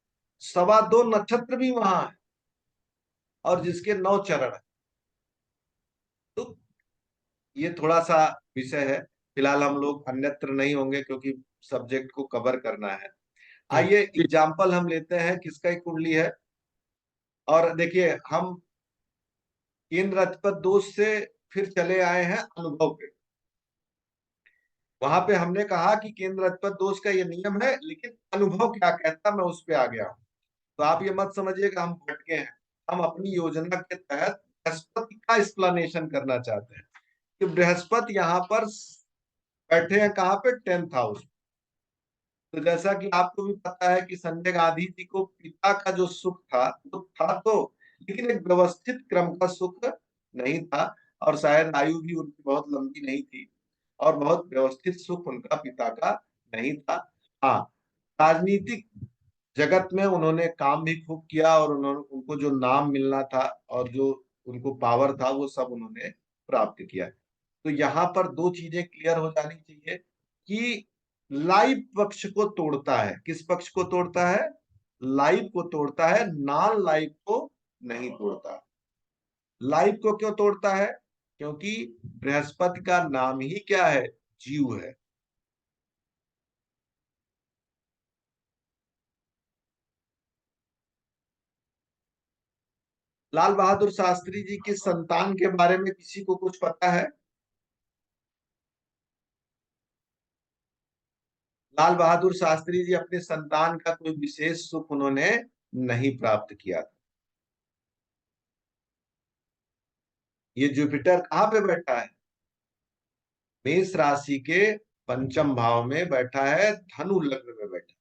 2.25 नक्षत्र भी वहां है, और जिसके 9 चरण है। तो ये थोड़ा सा विषय है, फिलहाल हम लोग अन्यत्र नहीं होंगे क्योंकि सब्जेक्ट को कवर करना है। आइए एग्जाम्पल हम लेते हैं किसका एक कुंडली है। और देखिए हम केंद्र अधिपति दोष से फिर चले आए हैं अनुभव पे। वहां पे हमने कहा कि केंद्र अधिपति दोष का ये नियम है, लेकिन अनुभव क्या कहता, मैं उस पे आ गया हूं। तो आप ये मत समझिएगा हम भटके हैं। हम अपनी योजना के तहत बृहस्पति का एक्सप्लेनेशन करना चाहते हैं कि बृहस्पति यहाँ पर बैठे हैं कहाँ पे, 10th हाउस। तो जैसा कि आपको भी पता है कि संजय गांधी जी को पिता का जो सुख था वो था तो, लेकिन एक व्यवस्थित क्रम का सुख नहीं था, और शायद आयु भी उनकी बहुत लंबी नहीं थी, और बहुत व्यवस्थित सुख उनका पिता का नहीं था। हाँ, राजनीतिक जगत में उन्होंने काम भी खूब किया, और उन्होंने उनको जो नाम मिलना था और जो उनको पावर था वो सब उन्होंने प्राप्त किया। तो यहाँ पर दो चीजें क्लियर हो जानी चाहिए कि लाइव पक्ष को तोड़ता है। किस पक्ष को तोड़ता है? लाइव को तोड़ता है, नॉन लाइव को नहीं तोड़ता। लाइव को क्यों तोड़ता है? क्योंकि बृहस्पति का नाम ही क्या है? जीव है। लाल बहादुर शास्त्री जी की संतान के बारे में किसी को कुछ पता है? लाल बहादुर शास्त्री जी अपने संतान का कोई विशेष सुख उन्होंने नहीं प्राप्त किया। ये जुपिटर कहाँ पे बैठा है? मेष राशि के पंचम भाव में बैठा है, धनु लग्न में बैठा है।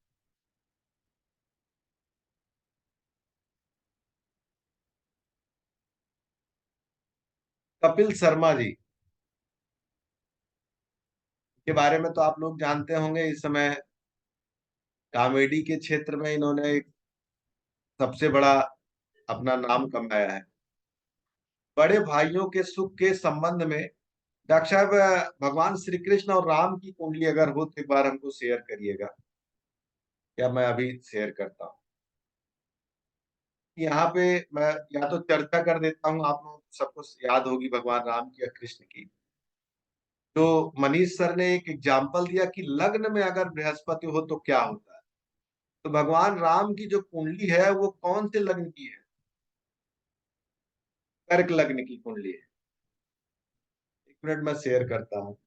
कपिल शर्मा जी के बारे में तो आप लोग जानते होंगे। इस समय कॉमेडी के क्षेत्र में इन्होंने एक सबसे बड़ा अपना नाम कमाया है। बड़े भाइयों के सुख के संबंध में डॉक्टर साहब, भगवान श्री कृष्ण और राम की कुंडली अगर हो तो एक बार हमको शेयर करिएगा। या मैं अभी शेयर करता हूँ। यहाँ पे मैं या तो चर्चा कर देता हूँ, आप लोग सबको याद होगी भगवान राम की या कृष्ण की। तो मनीष सर ने एक एग्जाम्पल दिया कि लग्न में अगर बृहस्पति हो तो क्या होता है। तो भगवान राम की जो कुंडली है वो कौन से लग्न की है? कर्क लग्न की कुंडली है। एक मिनट में शेयर करता हूँ।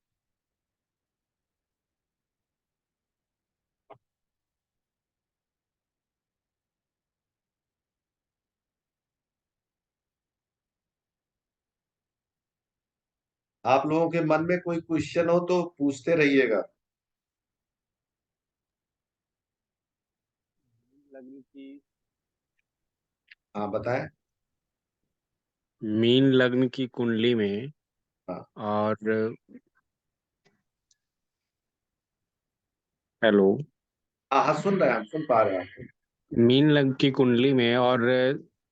आप लोगों के मन में कोई क्वेश्चन हो तो पूछते रहिएगा। लग्न की हाँ बताएं। मीन लग्न की कुंडली में हाँ और हेलो, हाँ हाँ, सुन रहे हैं, हम सुन पा रहे हैं। मीन लग्न की कुंडली में और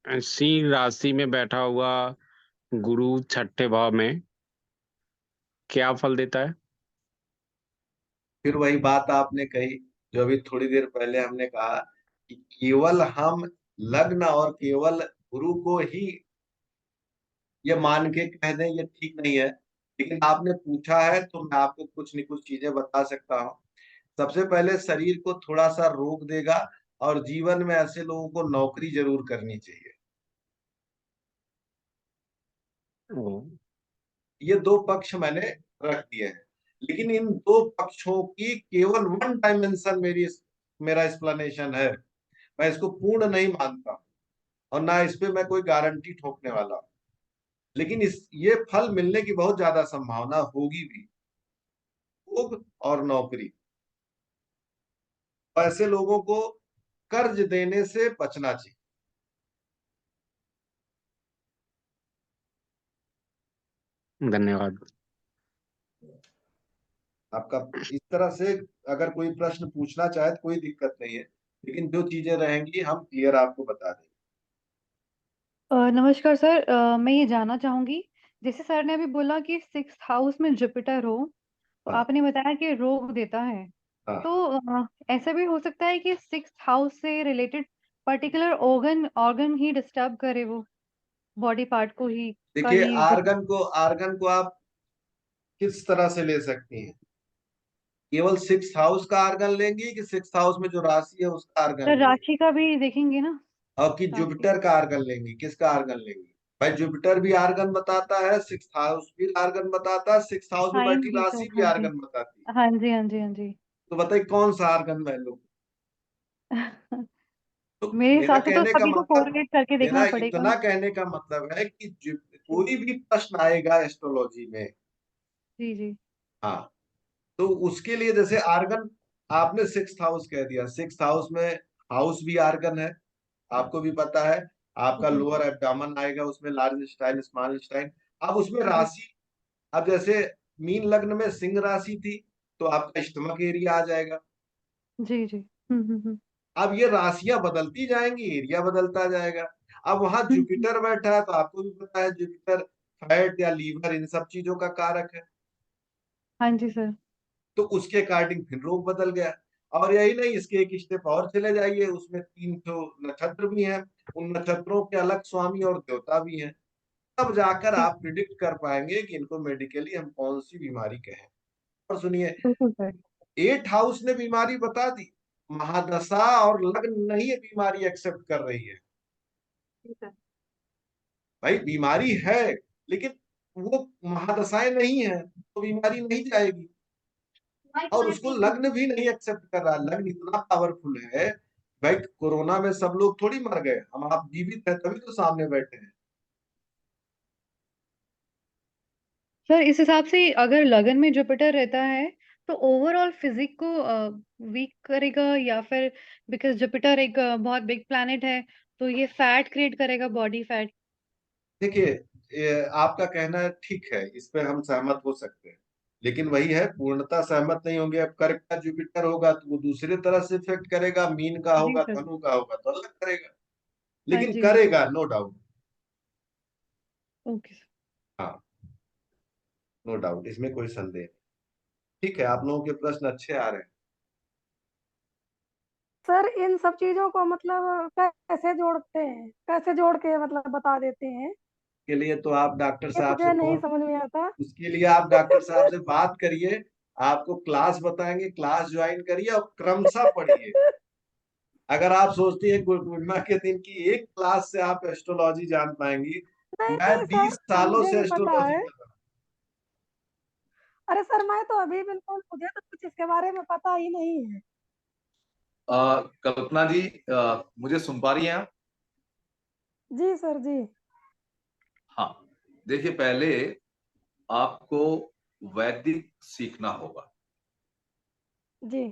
सिंह राशि में बैठा हुआ गुरु छठे भाव में क्या फल देता है? फिर वही बात आपने कही जो अभी थोड़ी देर पहले हमने कहा कि केवल हम लग्न और केवल गुरु को ही ये मान के कह दें ये ठीक नहीं है। लेकिन आपने पूछा है तो मैं आपको कुछ न कुछ चीजें बता सकता हूँ। सबसे पहले शरीर को थोड़ा सा रोक देगा, और जीवन में ऐसे लोगों को नौकरी जरूर करनी चाहिए। ओ, ये दो पक्ष मैंने रख दिए हैं, लेकिन इन दो पक्षों की केवल वन डायमेंशन मेरा एक्सप्लेनेशन है। मैं इसको पूर्ण नहीं मानता, और ना इस पे मैं कोई गारंटी ठोकने वाला हूं। लेकिन ये फल मिलने की बहुत ज्यादा संभावना होगी भी। भोग और नौकरी। ऐसे लोगों को कर्ज देने से बचना चाहिए। धन्यवाद। आपका इस तरह से अगर कोई प्रश्न पूछना चाहे तो कोई दिक्कत नहीं है, लेकिन जो चीजें रहेंगी हम क्लियर आपको बता देंगे। नमस्कार सर, मैं ये जानना चाहूंगी, जैसे सर ने अभी बोला कि सिक्स हाउस में जुपिटर हो, तो हाँ आपने बताया कि रोग देता है। हाँ। तो ऐसा भी हो सकता है कि सिक्स हाउस से रिलेटेड पर्टिकुलर ऑर्गन ऑर्गन ही डिस्टर्ब करे, वो बॉडी पार्ट को ही का देखिए, ही आर्गन को आप किस तरह से ले सकती हैं? केवल 6th हाउस का आर्गन लेंगी कि 6th हाउस में जो राशि है उसका आर्गन सर लेंगी? राशि का भी देखेंगे ना। और कि राशि। जुपिटर का आर्गन लेंगी? किसका आर्गन लेंगी? भाई जुपिटर भी आर्गन बताता है, 6th हाउस भी आर्गन बताता है, 6th हाउस में साइन बैठी भी राशि सर, भी हाँ जी। आर्गन बताती है। हाँ जी, हाँ जी, हाँ जी। तो बताइए कौन सा आर्गन मैं लूं? तो मेरे मेरा हिसाब से तो कहने का सभी को मतलब, कोरिलेट करके मेरा देखना पड़ेगा इतना ना। कहने का मतलब है कि जी कोई भी प्रश्न आएगा एस्ट्रोलॉजी में, जी जी। हाँ, तो उसके लिए जैसे आर्गन, आपने 6th हाउस कह दिया, 6th हाउस में हाउस भी आर्गन है, आपको भी पता है। आपका जी लोअर एब्डामन आएगा, उसमें लार्ज स्टाइन, स्मॉल स्टाइन। अब उसमें जी राशि, अब जैसे मीन लग्न में सिंह राशि थी, तो आपका स्टमक एरिया आ जाएगा। जी जी। अब ये राशियां बदलती जाएंगी, एरिया बदलता जाएगा। अब वहां हम्म। जुपिटर बैठा है, तो आपको भी पता है जुपिटर फैट या लीवर इन सब चीजों का कारक है। हाँ जी सर। तो उसके अकॉर्डिंग फिर रोग बदल गया। और यही नहीं, इसके एक स्टेप और चले जाइए, उसमें 3 तो नक्षत्र भी हैं, उन नक्षत्रों के अलग स्वामी और देवता भी हैं। तब जाकर ठीक। आप प्रिडिक्ट कर पाएंगे कि इनको मेडिकली हम कौन सी बीमारी कहें। और सुनिए, बिल्कुल सर। 8th हाउस ने बीमारी बता दी, महादशा और लग्न नहीं है बीमारी एक्सेप्ट कर रही है। ठीक है। भाई बीमारी है, लेकिन वो महादशाएं नहीं है, तो बीमारी नहीं जाएगी। और उसको लग्न भी नहीं एक्सेप्ट कर रहा, लग्न इतना पावरफुल है। भाई कोरोना में सब लोग थोड़ी मर गए, हम आप जीवित हैं तभी तो सामने बैठे हैं। सर इस हिसाब से अगर लगन में जुपिटर रहता है तो ओवरऑल फिजिक को वीक करेगा, या फिर बिकॉज जुपिटर एक बहुत बिग प्लैनेट है तो ये फैट क्रिएट करेगा, बॉडी फैट। देखिए, आपका कहना ठीक है, इस पे हम सहमत हो सकते हैं, लेकिन वही है, पूर्णता सहमत नहीं होंगे। अब कर्क का जुपिटर होगा तो वो दूसरे तरह से इफेक्ट करेगा, मीन का जी होगा, सर। धनु का होगा तो अलग करेगा, हाँ लेकिन जी, हाँ जी। करेगा, नो डाउट। Okay sir. हाँ, नो डाउट, इसमें कोई संदेह नहीं। ठीक है, आप लोगों के प्रश्न अच्छे आ रहे हैं। सर इन सब चीजों को मतलब कैसे जोड़ते हैं, कैसे जोड़ के मतलब बता देते हैं? के लिए तो आप डॉक्टर ये साहब से मुझे नहीं फोन, समझ में आता। उसके लिए आप डॉक्टर साहब से बात करिए, आपको क्लास बताएंगे, क्लास ज्वाइन करिए और क्रमशः पढ़िए। अगर आप सोचती हैं पूर्णिमा के दिन की एक क्लास से आप एस्ट्रोलॉजी जान पाएंगी, नहीं मैं नहीं 20 सर, सालों मुझे से भी पता एस्ट्रोलॉजी है। कर रहा हूँ। अरे सर मैं तो अभी बिल्कुल, मुझे तो कुछ इसके बारे में पता ही नहीं है। कल्पना जी, मुझे सुन पा रही हैं आप? जी सर जी। हाँ, देखिए, पहले आपको वैदिक सीखना होगा। जी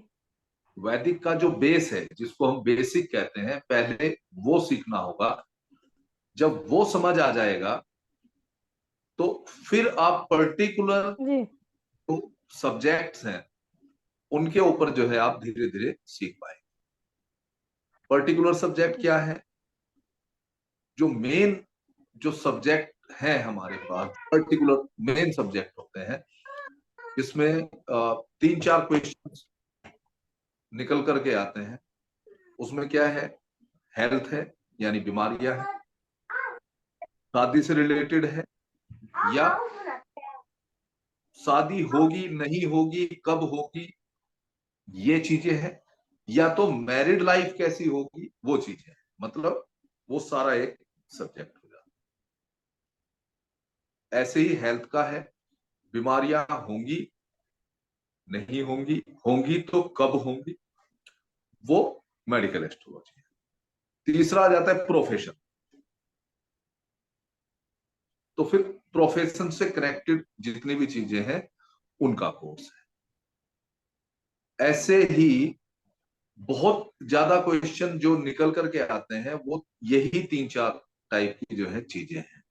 वैदिक का जो बेस है, जिसको हम बेसिक कहते हैं, पहले वो सीखना होगा। जब वो समझ आ जाएगा तो फिर आप पर्टिकुलर जी। जो सब्जेक्ट्स हैं उनके ऊपर जो है आप धीरे धीरे सीख पाएंगे। पर्टिकुलर सब्जेक्ट क्या है? जो मेन जो सब्जेक्ट है हमारे पास, पर्टिकुलर मेन सब्जेक्ट होते हैं, जिसमें 3-4 क्वेश्चन निकल करके आते हैं। उसमें क्या है? हेल्थ है, यानी बीमारियां हैं, शादी से रिलेटेड है, या शादी होगी नहीं होगी, कब होगी, ये चीजें हैं, या तो मैरिड लाइफ कैसी होगी, वो चीजें हैं। मतलब वो सारा एक सब्जेक्ट हो जाता है। ऐसे ही हेल्थ का है, बीमारियां होंगी नहीं होंगी, होंगी तो कब होंगी, वो मेडिकल एस्ट्रोलॉजी है। तीसरा आ जाता है प्रोफेशन। तो फिर प्रोफेशन से कनेक्टेड जितनी भी चीजें हैं उनका कोर्स है। ऐसे ही बहुत ज्यादा क्वेश्चन जो निकल करके आते हैं वो यही 3-4 टाइप की जो है चीजें हैं।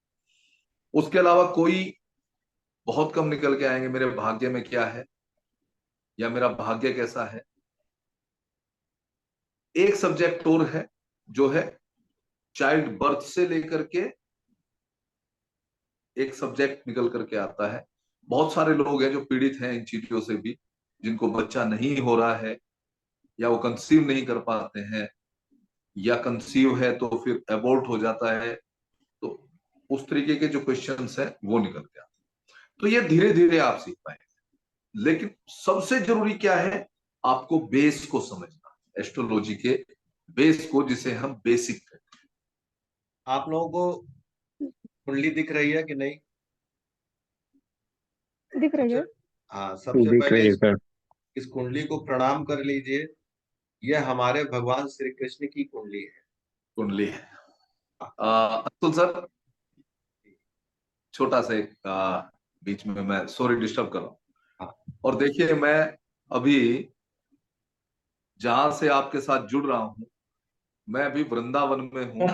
उसके अलावा कोई बहुत कम निकल के आएंगे, मेरे भाग्य में क्या है या मेरा भाग्य कैसा है। एक सब्जेक्ट और है जो है चाइल्ड बर्थ से लेकर के, एक सब्जेक्ट निकल करके आता है। बहुत सारे लोग हैं जो पीड़ित हैं इन चीजों से भी, जिनको बच्चा नहीं हो रहा है, या वो कंसीव नहीं कर पाते हैं, या कंसीव है तो फिर एबॉर्ट हो जाता है। तो उस तरीके के जो क्वेश्चंस हैं वो निकल के आते हैं। तो ये धीरे धीरे आप सीख पाएंगे। लेकिन सबसे जरूरी क्या है, आपको बेस को समझना, एस्ट्रोलॉजी के बेस को, जिसे हम बेसिक कहते आप लोगों को कुंडली दिख रही है कि नहीं? दिख रही सबसे है। हाँ, सबसे दिख पहले रही है सर। इस कुंडली को प्रणाम कर लीजिए। यह हमारे भगवान श्री कृष्ण की कुंडली है। कुंडली है। अतुल सर, छोटा सा एक बीच में मैं सॉरी डिस्टर्ब कर रहा हूँ। हाँ। और देखिए, मैं अभी जहां से आपके साथ जुड़ रहा हूँ, मैं अभी वृंदावन में हूँ।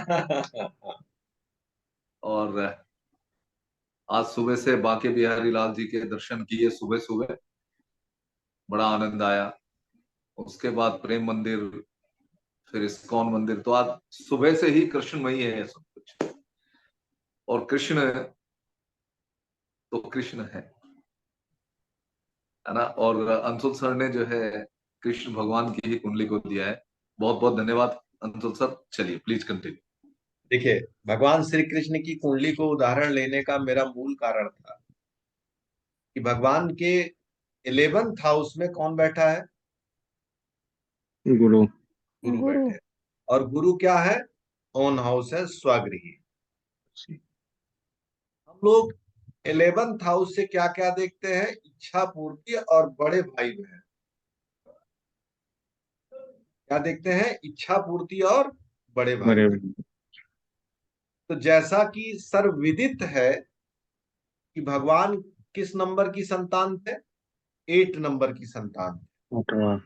और आज सुबह से बांके बिहारी लाल जी के दर्शन किए, सुबह सुबह बड़ा आनंद आया। उसके बाद प्रेम मंदिर, फिर इस्कॉन मंदिर। तो आज सुबह से ही कृष्णमयी है सब कुछ। और कृष्ण तो कृष्ण है ना। और अंशुल सर ने जो है कृष्ण भगवान की ही कुंडली को दिया है। बहुत बहुत धन्यवाद अंशुल सर। चलिए प्लीज कंटिन्यू। देखिए, भगवान श्री कृष्ण की कुंडली को उदाहरण लेने का मेरा मूल कारण था कि भगवान के 11th हाउस में कौन बैठा है? गुरु। गुरु गुरु। बैठे। और गुरु क्या है? ओन हाउस है, स्वगृही। हम लोग 11th हाउस से क्या क्या देखते हैं? इच्छा पूर्ति और बड़े भाई बहन। क्या देखते हैं? इच्छा पूर्ति और बड़े भाई बड़े। बहन। तो जैसा कि सर्वविदित है कि भगवान किस नंबर की संतान थे? 8 नंबर की संतान थे। अठारह।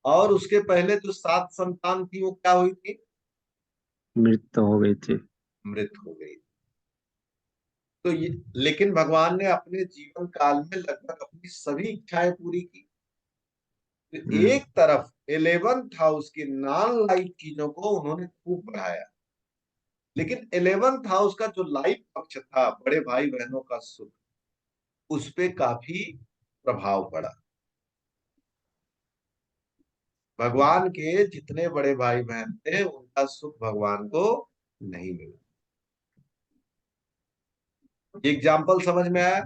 और उसके पहले जो 7 संतान थी वो क्या हुई थी? मृत्यु हो गई थी। मृत हो गई। तो ये, लेकिन भगवान ने अपने जीवन काल में लगभग अपनी सभी इच्छाएं पूरी की। तो एक तरफ 11th हाउस की नॉन लाइफ चीजों को उन्होंने खूब बढ़ाया, लेकिन 11th हाउस का जो लाइफ पक्ष था, बड़े भाई बहनों का सुख, उस पे काफी प्रभाव पड़ा। भगवान के जितने बड़े भाई बहन थे, उनका सुख भगवान को नहीं मिला। एग्जाम्पल समझ में आया?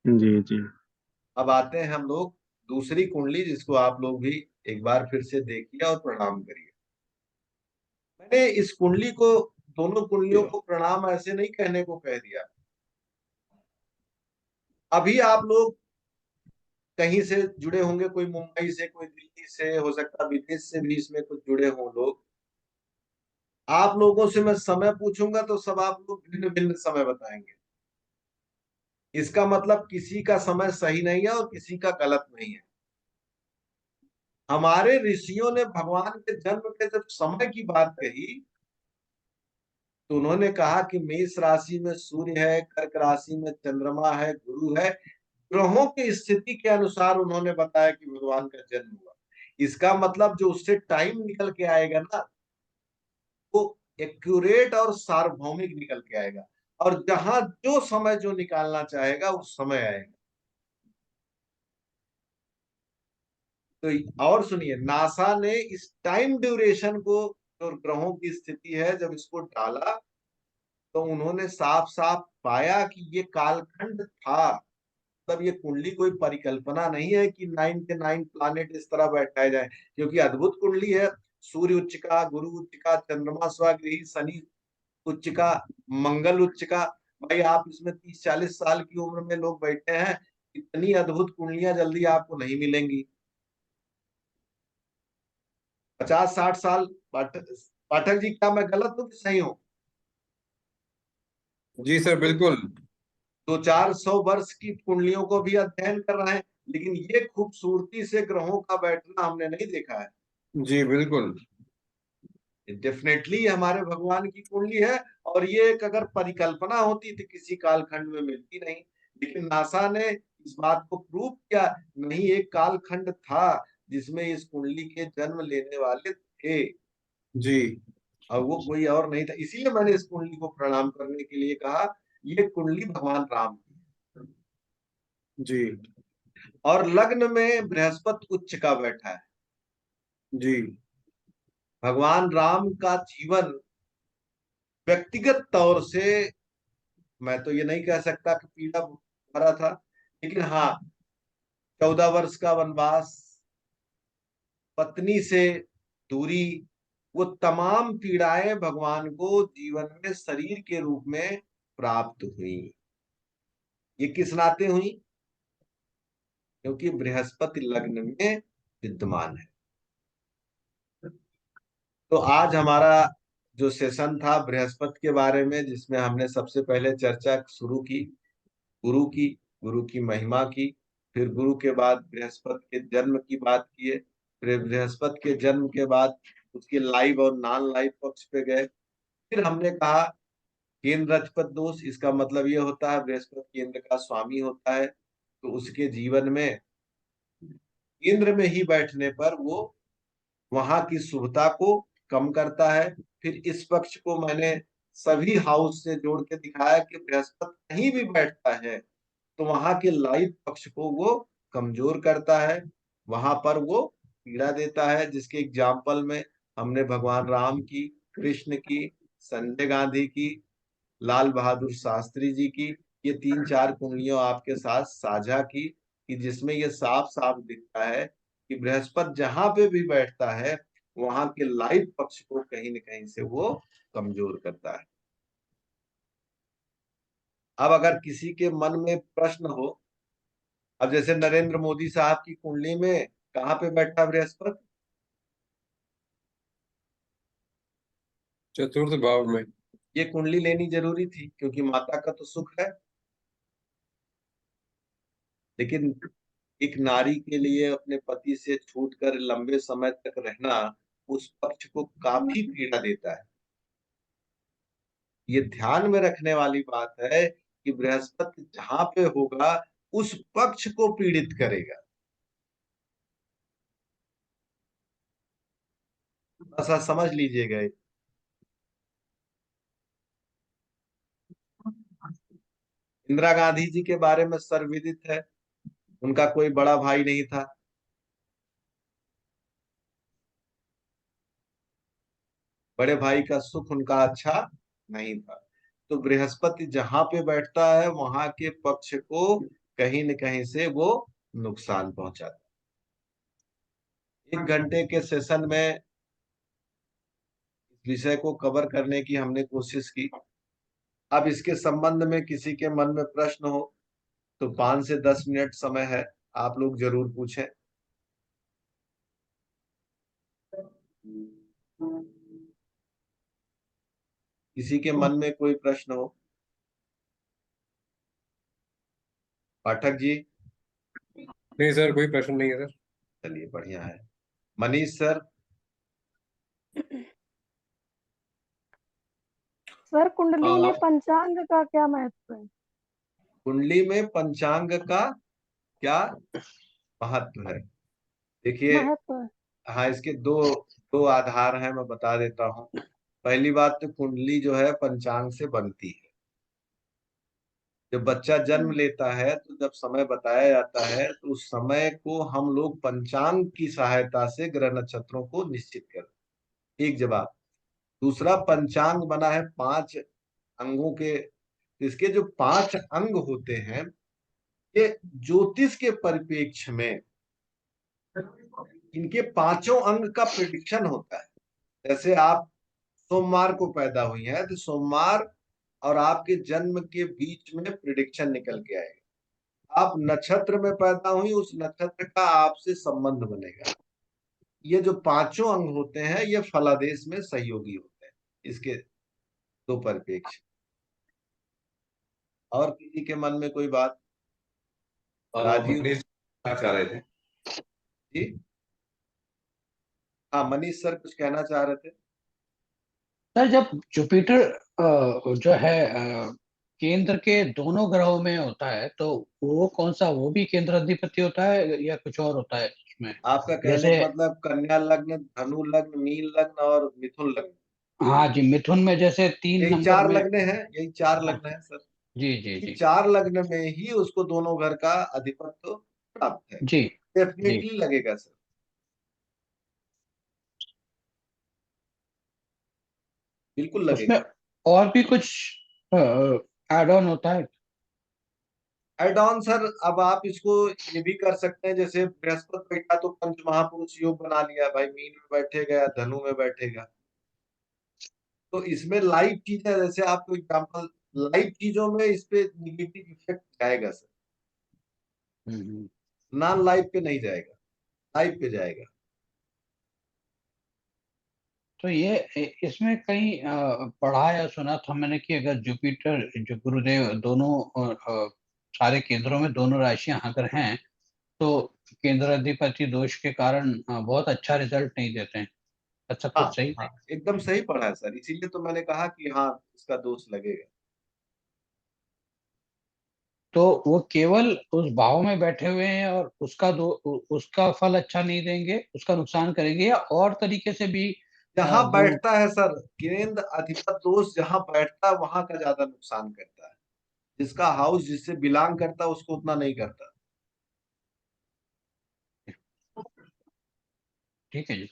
जी जी। अब आते हैं हम लोग दूसरी कुंडली, जिसको आप लोग भी एक बार फिर से देखिए और प्रणाम करिए। मैंने इस कुंडली को, दोनों कुंडलियों को प्रणाम ऐसे नहीं कहने को कह दिया। अभी आप लोग कहीं से जुड़े होंगे, कोई मुंबई से, कोई दिल्ली से, हो सकता है विदेश से भी इसमें कुछ जुड़े हों लोग। आप लोगों से मैं समय पूछूंगा तो सब आप लोग भिन्न भिन्न समय बताएंगे। इसका मतलब किसी का समय सही नहीं है और किसी का गलत नहीं है। हमारे ऋषियों ने भगवान के जन्म के जब समय की बात कही, तो उन्होंने कहा कि मेष राशि में सूर्य है, कर्क राशि में चंद्रमा है, गुरु है। ग्रहों की स्थिति के अनुसार उन्होंने बताया कि भगवान का जन्म हुआ। इसका मतलब जो उससे टाइम निकल के आएगा ना, वो एक्यूरेट और सार्वभौमिक निकल के आएगा। और जहां जो समय जो निकालना चाहेगा उस समय आएगा। तो और सुनिए, नासा ने इस टाइम ड्यूरेशन को, जो ग्रहों की स्थिति है, जब इसको डाला, तो उन्होंने साफ साफ पाया कि ये कालखंड था। मतलब ये कुंडली कोई परिकल्पना नहीं है कि 9 के 9 प्लानेट इस तरह बैठाए जाए, क्योंकि अद्भुत कुंडली है। सूर्य उच्च का, गुरु उच्च का, चंद्रमा स्वगृही, शनि उच्च का, मंगल उच्च का। भाई आप इसमें 30-40 साल की उम्र में लोग बैठे हैं। इतनी अद्भुत कुंडलियां जल्दी आपको नहीं मिलेंगी। 50-60 साल। पाठक पाठक जी, क्या मैं गलत हूँ कि सही हूँ? जी सर, बिल्कुल। 200-400 वर्ष की कुंडलियों को भी अध्ययन कर रहे हैं, लेकिन ये खूबसूरती से ग्रहों का बैठना हमने नहीं देखा है। जी बिल्कुल। डेफिनेटली हमारे भगवान की कुंडली है। और ये एक अगर परिकल्पना होती तो किसी कालखंड में मिलती नहीं। लेकिन नासा ने इस बात को प्रूव किया, नहीं, एक कालखंड था जिसमें इस कुंडली के जन्म लेने वाले थे, जी और वो कोई और नहीं था। इसीलिए मैंने इस कुंडली को प्रणाम करने के लिए कहा। ये कुंडली भगवान राम की है। जी और लग्न में बृहस्पति उच्च का बैठा है। जी भगवान राम का जीवन व्यक्तिगत तौर से, मैं तो ये नहीं कह सकता कि पीड़ा भरा था, लेकिन हाँ, 14 वर्ष का वनवास, पत्नी से दूरी, वो तमाम पीड़ाएं भगवान को जीवन में शरीर के रूप में प्राप्त हुई। ये किस नाते हुई? क्योंकि बृहस्पति लग्न में विद्यमान है। तो आज हमारा जो सेशन था बृहस्पति के बारे में, जिसमें हमने सबसे पहले चर्चा शुरू की गुरु की, गुरु की महिमा की, फिर गुरु के बाद बृहस्पति के जन्म की बात किए, फिर बृहस्पति के जन्म के बाद उसके लाइव और नॉन लाइव पक्ष पे गए। फिर हमने कहा केंद्र अधिपति दोष, इसका मतलब ये होता है बृहस्पति केंद्र का स्वामी होता है, तो उसके जीवन में केंद्र में ही बैठने पर वो वहां की शुभता को कम करता है। फिर इस पक्ष को मैंने सभी हाउस से जोड़ के दिखाया कि बृहस्पति कहीं भी बैठता है तो वहां के लाइव पक्ष को वो कमजोर करता है, वहां पर वो पीड़ा देता है। जिसके एग्जाम्पल में हमने भगवान राम की, कृष्ण की, संजय गांधी की, लाल बहादुर शास्त्री जी की, ये 3-4 कुंडलियों आपके साथ साझा की, कि जिसमें ये साफ साफ दिखता है कि बृहस्पति जहां पे भी बैठता है वहां के लाइव पक्ष को कहीं न कहीं से वो कमजोर करता है। अब अगर किसी के मन में प्रश्न हो, अब जैसे नरेंद्र मोदी साहब की कुंडली में कहाँ पे बैठा बृहस्पति? चतुर्थ भाव में। ये कुंडली लेनी जरूरी थी क्योंकि माता का तो सुख है, लेकिन एक नारी के लिए अपने पति से छूटकर लंबे समय तक रहना उस पक्ष को काफी पीड़ा देता है। ये ध्यान में रखने वाली बात है कि बृहस्पति जहां पे होगा उस पक्ष को पीड़ित करेगा। ऐसा समझ लीजिएगा। इंदिरा गांधी जी के बारे में सर्वविदित है, उनका कोई बड़ा भाई नहीं था। बड़े भाई का सुख उनका अच्छा नहीं था। तो बृहस्पति जहां पे बैठता है वहां के पक्ष को कहीं न कहीं से वो नुकसान पहुंचाता है। 1 घंटे के सेशन में इस विषय को कवर करने की हमने कोशिश की। अब इसके संबंध में किसी के मन में प्रश्न हो तो 5 से 10 मिनट समय है, आप लोग जरूर पूछें। किसी के मन में कोई प्रश्न हो? पाठक जी? नहीं सर, कोई प्रश्न नहीं है सर। चलिए बढ़िया है। मनीष सर? सर कुंडली में पंचांग का क्या महत्व है? कुंडली में पंचांग का क्या महत्व है? देखिए, महत्व है। हाँ, इसके दो दो आधार हैं, मैं बता देता हूँ। पहली बात तो कुंडली जो है पंचांग से बनती है। जब बच्चा जन्म लेता है तो जब समय बताया जाता है तो उस समय को हम लोग पंचांग की सहायता से ग्रह नक्षत्रों को निश्चित करते हैं। एक जवाब। दूसरा, पंचांग बना है 5 अंगों के। इसके जो 5 अंग होते हैं ये ज्योतिष के परिप्रेक्ष्य में इनके 5 अंग का प्रिडिक्शन होता है। जैसे आप सोमवार को पैदा हुई है तो सोमवार और आपके जन्म के बीच में प्रिडिक्शन निकल के आएगा। आप नक्षत्र में पैदा हुई, उस नक्षत्र का आपसे संबंध बनेगा। ये जो 5 अंग होते हैं ये फलादेश में सहयोगी होते हैं, इसके दो परिप्रेक्ष्य। और किसी के मन में कोई बात? राजीव मनीष क्या चाह रहे थे? जी? हाँ, मनीष सर कुछ कहना चाह रहे थे। सर जब जुपिटर जो है केंद्र के दोनों ग्रहों में होता है तो वो कौन सा, वो भी केंद्र अधिपति होता है या कुछ और होता है उसमें? आपका कहने जैसे का मतलब कन्या लग्न, धनु लग्न, मीन लग्न और मिथुन लग्न, हाँ जी, मिथुन में जैसे 3 यही नंबर 4 में। लग्न है, यही 4 हाँ लग्न है सर। जी जी कि जी 4 लग्न में ही उसको दोनों घर का अधिपत्य प्राप्त है। जी जी। डेफिनेटली लगेगा सर, बिल्कुल उसमें लगेगा। और भी कुछ एड ऑन होता है? एड ऑन सर, अब आप इसको ये भी कर सकते हैं, जैसे बृहस्पति बैठा तो पंच महापुरुष योग बना लिया, भाई मीन में बैठेगा या धनु में बैठेगा। तो इसमें लाइव चीजें, जैसे आपको एग्जाम्पल, लाइव चीजों में इस पे निगेटिव इफेक्ट जाएगा सर, नॉन लाइव पे नहीं जाएगा, लाइव पे जाएगा। तो ये इसमें कहीं पढ़ा या सुना था मैंने कि अगर जुपिटर जो गुरुदेव दोनों सारे केंद्रों में दोनों राशियां अगर हैं तो केंद्र अधिपति दोष के कारण बहुत अच्छा रिजल्ट नहीं देते हैं। अच्छा, हाँ कुछ सही हाँ, नहीं। एकदम सही पढ़ा है सर, इसीलिए तो मैंने कहा कि हाँ इसका दोष लगेगा। तो वो केवल उस भाव में बैठे हुए हैं और उसका फल अच्छा नहीं देंगे, उसका नुकसान करेंगे, या और तरीके से भी जहां जो बैठता है सर, केंद्र अधिपति दोष जहां बैठता है वहां का ज्यादा नुकसान करता है, जिसका हाउस जिससे बिलोंग करता है उसको उतना नहीं करता। ठीक है जी।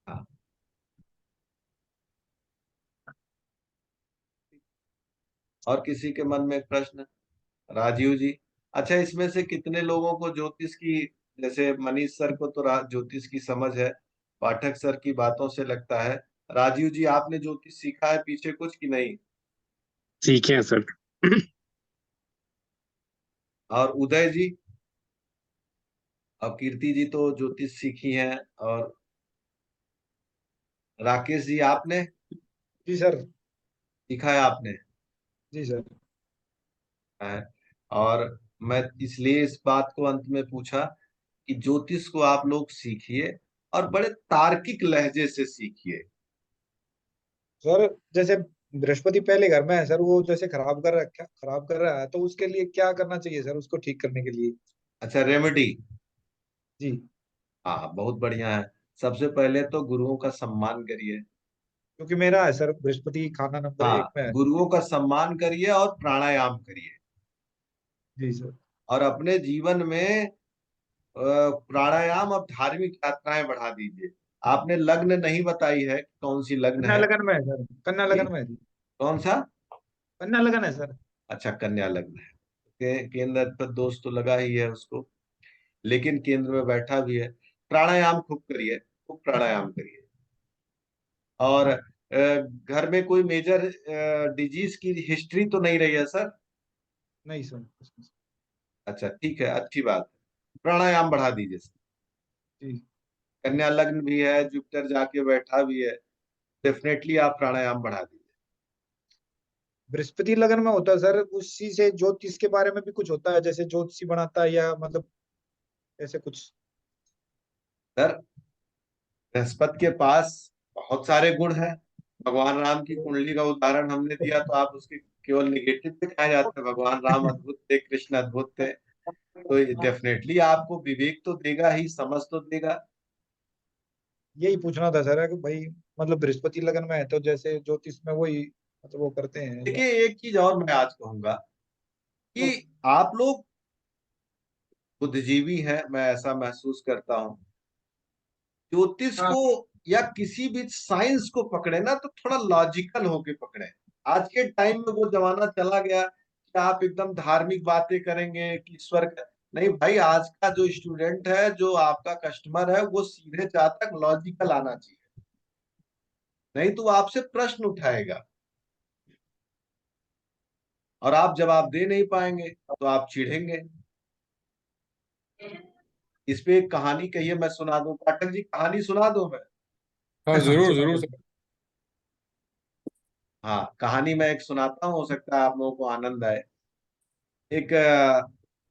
हाँ। और किसी के मन में एक प्रश्न? राजीव जी, अच्छा इसमें से कितने लोगों को ज्योतिष की, जैसे मनीष सर को तो ज्योतिष की समझ है, पाठक सर की बातों से लगता है। राजीव जी, आपने ज्योतिष सीखा है पीछे कुछ कि नहीं? सीखे हैं सर। और उदय जी और कीर्ति जी तो ज्योतिष सीखी हैं, और राकेश जी आपने जी सर। सीखा है आपने? जी सर। है। और मैं इसलिए इस बात को अंत में पूछा कि ज्योतिष को आप लोग सीखिए और बड़े तार्किक लहजे से सीखिए। सर जैसे बृहस्पति पहले घर में है सर, वो जैसे खराब कर रहा है, तो उसके लिए क्या करना चाहिए सर, उसको ठीक करने के लिए? अच्छा, रेमेडी। जी। हाँ, बहुत बढ़िया है। सबसे पहले तो गुरुओं का सम्मान करिए। क्योंकि मेरा है सर बृहस्पति खाना नंबर हाँ, 1 में है। गुरुओं का सम्मान करिए और प्राणायाम करिए। जी सर। और अपने जीवन में प्राणायाम और धार्मिक यात्राएं बढ़ा दीजिए। आपने लग्न नहीं बताई है, कौन सी लग्न कन्या है? लगन में है सर, कन्या जी, लगन में है जी। कौन सा? कन्या लगन है सर। अच्छा, कन्या लग्न है। केंद्र पर दोष तो लगा ही है उसको, लेकिन केंद्र में बैठा भी है। प्राणायाम खूब करिए, खूब प्राणायाम करिए। और घर में कोई मेजर डिजीज की हिस्ट्री तो नहीं रही है सर? नहीं सर। अच्छा ठीक है, अच्छी बात है। प्राणायाम बढ़ा दीजिए सर। जी। कन्या लग्न भी है, जुपिटर जाके बैठा भी है, डेफिनेटली आप प्राणायाम बढ़ा दीजिए। बृहस्पति लगन में होता है सर, उसी से ज्योतिष के बारे में भी कुछ होता है, जैसे ज्योतिषी बनाता है या मतलब ऐसे कुछ? सर, बृहस्पति के पास बहुत सारे गुण हैं। भगवान राम की कुंडली का उदाहरण हमने दिया, तो आप उसके केवल निगेटिव पे कहा जाता है? भगवान राम अद्भुत थे, कृष्ण अद्भुत थे। तो डेफिनेटली आपको विवेक तो देगा ही, समझ तो देगा। यही पूछना था सर कि भाई मतलब बृहस्पति लगन में है तो जैसे ज्योतिष में वही मतलब वो करते हैं या? देखिए, एक चीज और मैं आज कहूंगा कि आप लोग बुद्धिजीवी हैं, मैं ऐसा महसूस करता हूं। ज्योतिष को या किसी भी साइंस को पकड़े ना तो थोड़ा लॉजिकल होके पकड़े। आज के टाइम में वो जमाना चला गया कि आप एकदम धार्मिक बातें करेंगे कि ईश्वर का नहीं। भाई, आज का जो स्टूडेंट है, जो आपका कस्टमर है, वो सीधे चाहता है लॉजिकल आना चाहिए, नहीं तो वो आपसे प्रश्न उठाएगा और आप जवाब दे नहीं पाएंगे तो आप चिढ़ेंगे। इस पे एक कहानी कहिए, मैं सुना दूं? पाठक जी, कहानी सुना दूं मैं? हाँ जरूर सुना जरूर दो। सर। हाँ, कहानी मैं एक सुनाता हूँ, हो सकता है आप लोगों को आनंद आए। एक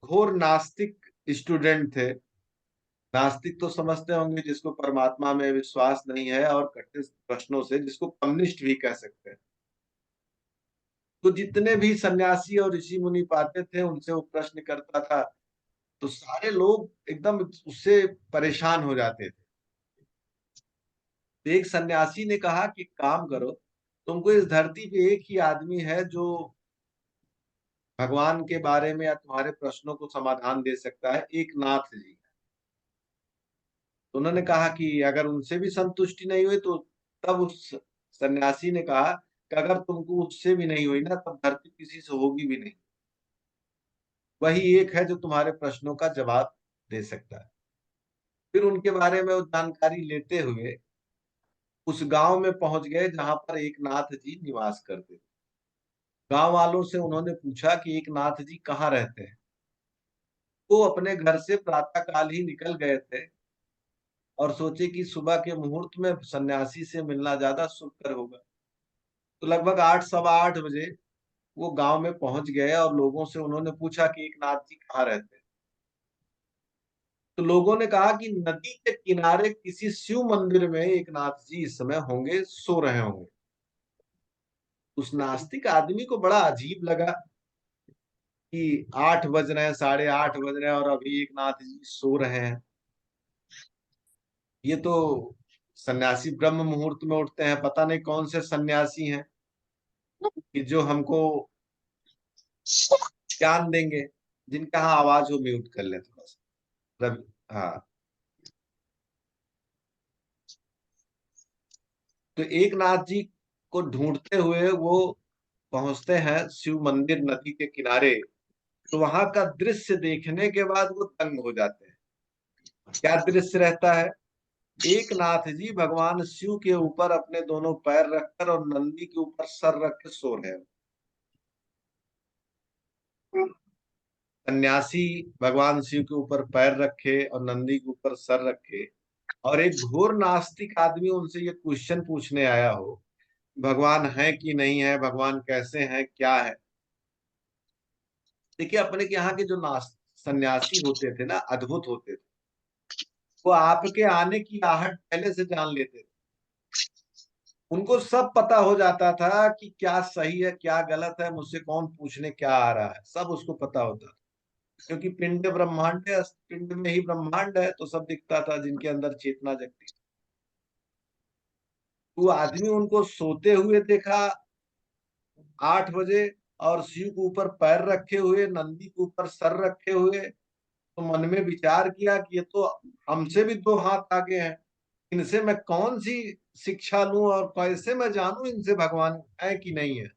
घोर नास्तिक स्टूडेंट थे। नास्तिक तो समझते होंगे जिसको परमात्मा में विश्वास नहीं है, और कठिन प्रश्नों से, जिसको कम्युनिस्ट भी कह सकते हैं। तो जितने भी सन्यासी और ऋषि मुनि पाते थे उनसे वो प्रश्न करता था, तो सारे लोग एकदम उससे परेशान हो जाते थे। तो एक सन्यासी ने कहा कि काम करो, तुमको इस धरती पे एक ही आदमी है जो भगवान के बारे में या तुम्हारे प्रश्नों को समाधान दे सकता है, एक नाथ जी। तो उन्होंने कहा कि अगर उनसे भी संतुष्टि नहीं हुई तो, तब उस सन्यासी ने कहा कि अगर तुमको उससे भी नहीं हुई ना, तब धरती किसी से होगी भी नहीं। वही एक है जो तुम्हारे प्रश्नों का जवाब दे सकता है। फिर उनके बारे में वो जानकारी लेते हुए उस गांव में पहुंच गए जहां पर एक नाथ जी निवास करते थे। गांव वालों से उन्होंने पूछा कि एक नाथ जी कहाँ रहते हैं। वो अपने घर से प्रातः काल ही निकल गए थे और सोचे कि सुबह के मुहूर्त में सन्यासी से मिलना ज्यादा सुखकर होगा। तो लगभग 8 सवा 8 बजे वो गांव में पहुंच गए और लोगों से उन्होंने पूछा कि एक नाथ जी कहाँ रहते हैं। तो लोगों ने कहा कि नदी के किनारे किसी शिव मंदिर में एक नाथ जी इस समय होंगे, सो रहे होंगे। उस नास्तिक आदमी को बड़ा अजीब लगा कि 8 बज रहे हैं, 8:30 बज रहे हैं और अभी एक नाथ जी सो रहे हैं। ये तो सन्यासी ब्रह्म मुहूर्त में उठते हैं, पता नहीं कौन से सन्यासी हैं कि जो हमको ज्ञान देंगे। जिनका हाँ आवाज हो म्यूट कर ले थोड़ा सा रवि। हाँ, तो एक नाथ जी को ढूंढते हुए वो पहुंचते हैं शिव मंदिर नदी के किनारे। तो वहां का दृश्य देखने के बाद वो दंग हो जाते हैं। क्या दृश्य रहता है? एक नाथ जी भगवान शिव के ऊपर अपने दोनों पैर रखकर और नंदी के ऊपर सर रख के सो रहे हैं। सन्यासी भगवान शिव के ऊपर पैर रखे और नंदी के ऊपर सर रखे, और एक घोर नास्तिक आदमी उनसे ये क्वेश्चन पूछने आया हो, भगवान है कि नहीं है, भगवान कैसे हैं, क्या है। देखिए, अपने के यहाँ के जो सन्यासी होते थे ना, अद्भुत होते थे। वो आपके आने की आहट पहले से जान लेते थे। उनको सब पता हो जाता था कि क्या सही है क्या गलत है, मुझसे कौन पूछने क्या आ रहा है, सब उसको पता होता था। क्योंकि पिंड ब्रह्मांड है, पिंड में ही ब्रह्मांड है, तो सब दिखता था जिनके अंदर चेतना जगती। वो आदमी उनको सोते हुए देखा 8 बजे, और शिव के ऊपर पैर रखे हुए, नंदी के ऊपर सर रखे हुए। तो मन में विचार किया कि ये तो हमसे भी 2 हाथ आगे हैं, इनसे मैं कौन सी शिक्षा लूं और कैसे मैं जानूं इनसे भगवान है कि नहीं है।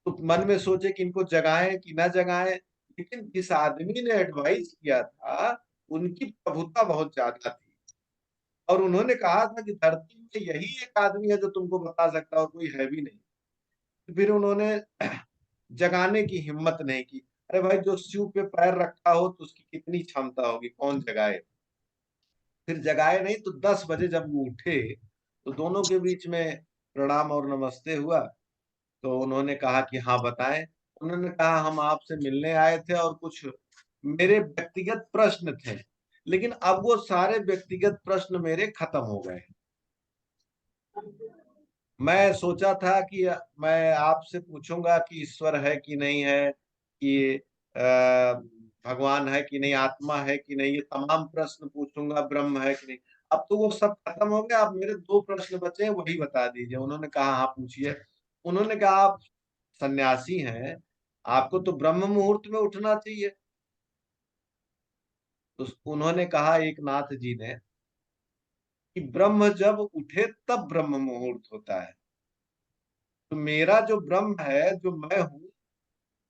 तो मन में सोचे कि इनको जगाएं कि ना जगाएं। लेकिन जिस आदमी ने एडवाइस किया था उनकी प्रभुता बहुत ज्यादा थी, और उन्होंने कहा था कि धरती में यही एक आदमी है जो तुमको बता सकता है और कोई है भी नहीं। तो फिर उन्होंने जगाने की हिम्मत नहीं की। अरे भाई, जो शिव पे पैर रखा हो तो उसकी कितनी क्षमता होगी, कौन जगाए। फिर जगाए नहीं, तो 10 बजे जब वो उठे तो दोनों के बीच में प्रणाम और नमस्ते हुआ। तो उन्होंने कहा कि हाँ बताएं। उन्होंने कहा हम आपसे मिलने आए थे और कुछ मेरे व्यक्तिगत प्रश्न थे, लेकिन अब वो सारे व्यक्तिगत प्रश्न मेरे खत्म हो गए। मैं सोचा था कि मैं आपसे पूछूंगा कि ईश्वर है कि नहीं है, कि भगवान है कि नहीं, आत्मा है कि नहीं, ये तमाम प्रश्न पूछूंगा, ब्रह्म है कि नहीं। अब तो वो सब खत्म हो गया, अब मेरे 2 प्रश्न बचे हैं, वही बता दीजिए। उन्होंने कहा हाँ पूछिए। उन्होंने कहा आप सन्यासी हैं, आपको तो ब्रह्म मुहूर्त में उठना चाहिए। तो उन्होंने कहा एक नाथ जी ने कि ब्रह्म जब उठे तब ब्रह्म मुहूर्त होता है। तो मेरा जो ब्रह्म है, जो मैं हूं,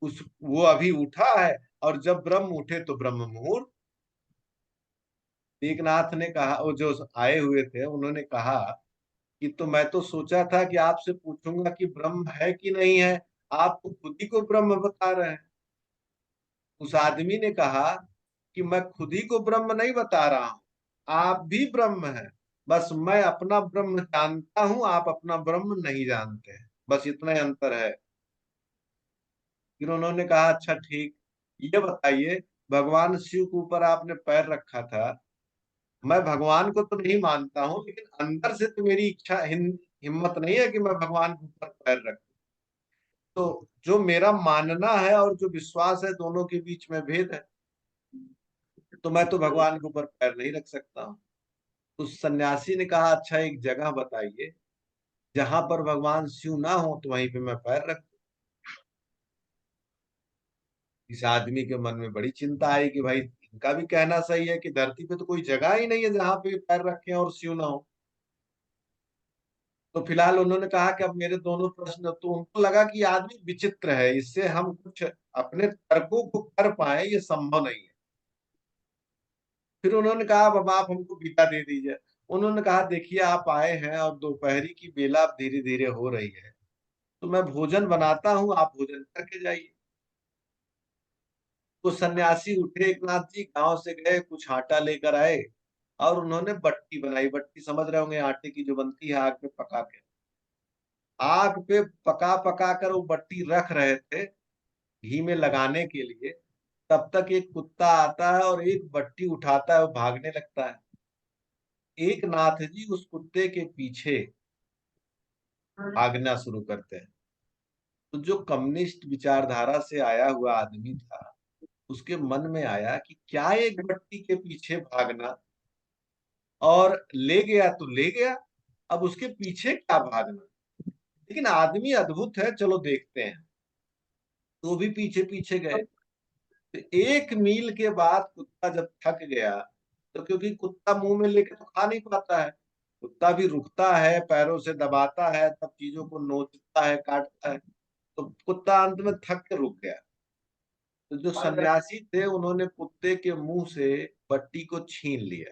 उस वो अभी उठा है, और जब ब्रह्म उठे तो ब्रह्म मुहूर्त। एक नाथ ने कहा, वो जो आए हुए थे उन्होंने कहा कि तो मैं तो सोचा था कि आपसे पूछूंगा कि ब्रह्म है कि नहीं है, आप तो खुद ही को ब्रह्म बता रहे हैं। उस आदमी ने कहा कि मैं खुद ही को ब्रह्म नहीं बता रहा हूं, आप भी ब्रह्म हैं। बस मैं अपना ब्रह्म जानता हूं, आप अपना ब्रह्म नहीं जानते हैं, बस इतना ही अंतर है। फिर उन्होंने कहा अच्छा ठीक, ये बताइए, भगवान शिव के ऊपर आपने पैर रखा था, मैं भगवान को तो नहीं मानता हूं, लेकिन अंदर से तो मेरी इच्छा हिम्मत नहीं है कि मैं भगवान के ऊपर पैर रखूं। तो जो मेरा मानना है और जो विश्वास है, दोनों के बीच में भेद है। तो मैं तो भगवान के ऊपर पैर नहीं रख सकता हूँ। तो सन्यासी ने कहा अच्छा एक जगह बताइए जहां पर भगवान शिव ना हो, तो वहीं पे मैं पैर रख। इस आदमी के मन में बड़ी चिंता आई कि भाई इनका भी कहना सही है कि धरती पे तो कोई जगह ही नहीं है जहां पे पैर रखे और शिव ना हो। तो फिलहाल उन्होंने कहा कि अब मेरे दोनों प्रश्न, तो उनको लगा कि ये आदमी विचित्र है, इससे हम कुछ अपने तर्कों को कर पाए, ये संभव नहीं है। फिर उन्होंने कहा अब आप हमको बीटा दे दीजिए। उन्होंने कहा देखिए आप आए हैं और दोपहरी की बेला धीरे धीरे हो रही है, तो मैं भोजन बनाता हूँ, आप भोजन करके जाइए। तो सन्यासी उठे, एक नाथ जी गांव से गए, कुछ आटा लेकर आए और उन्होंने बट्टी बनाई। बट्टी समझ रहे होंगे, आटे की जो बनती है आग पे पका के। आग पे पका पका कर वो बट्टी रख रहे थे घी में लगाने के लिए। तब तक एक कुत्ता आता है और एक बट्टी उठाता है, वो भागने लगता है। एक नाथ जी उस कुत्ते के पीछे भागना शुरू करते हैं। तो जो कम्युनिस्ट विचारधारा से आया हुआ आदमी था, उसके मन में आया कि क्या एक बट्टी के पीछे भागना, और ले गया तो ले गया, अब उसके पीछे क्या भागना। लेकिन आदमी अद्भुत है, चलो देखते हैं। तो भी पीछे पीछे गए। तो 1 मील के बाद कुत्ता जब थक गया, तो क्योंकि कुत्ता मुंह में लेके तो खा नहीं पाता है, कुत्ता भी रुकता है, पैरों से दबाता है, तब चीजों को नोचता है, काटता है। तो कुत्ता अंत में थक के रुक गया। तो जो सन्यासी थे उन्होंने कुत्ते के मुंह से बट्टी को छीन लिया।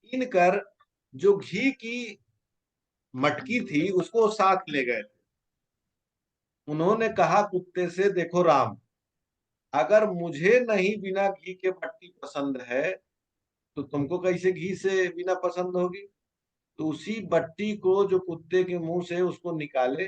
छीन कर जो घी की मटकी थी उसको साथ ले गए। उन्होंने कहा कुत्ते से, देखो राम, अगर मुझे नहीं बिना घी के बट्टी पसंद है तो तुमको कैसे घी से बिना पसंद होगी। तो उसी बट्टी को जो कुत्ते के मुंह से उसको निकाले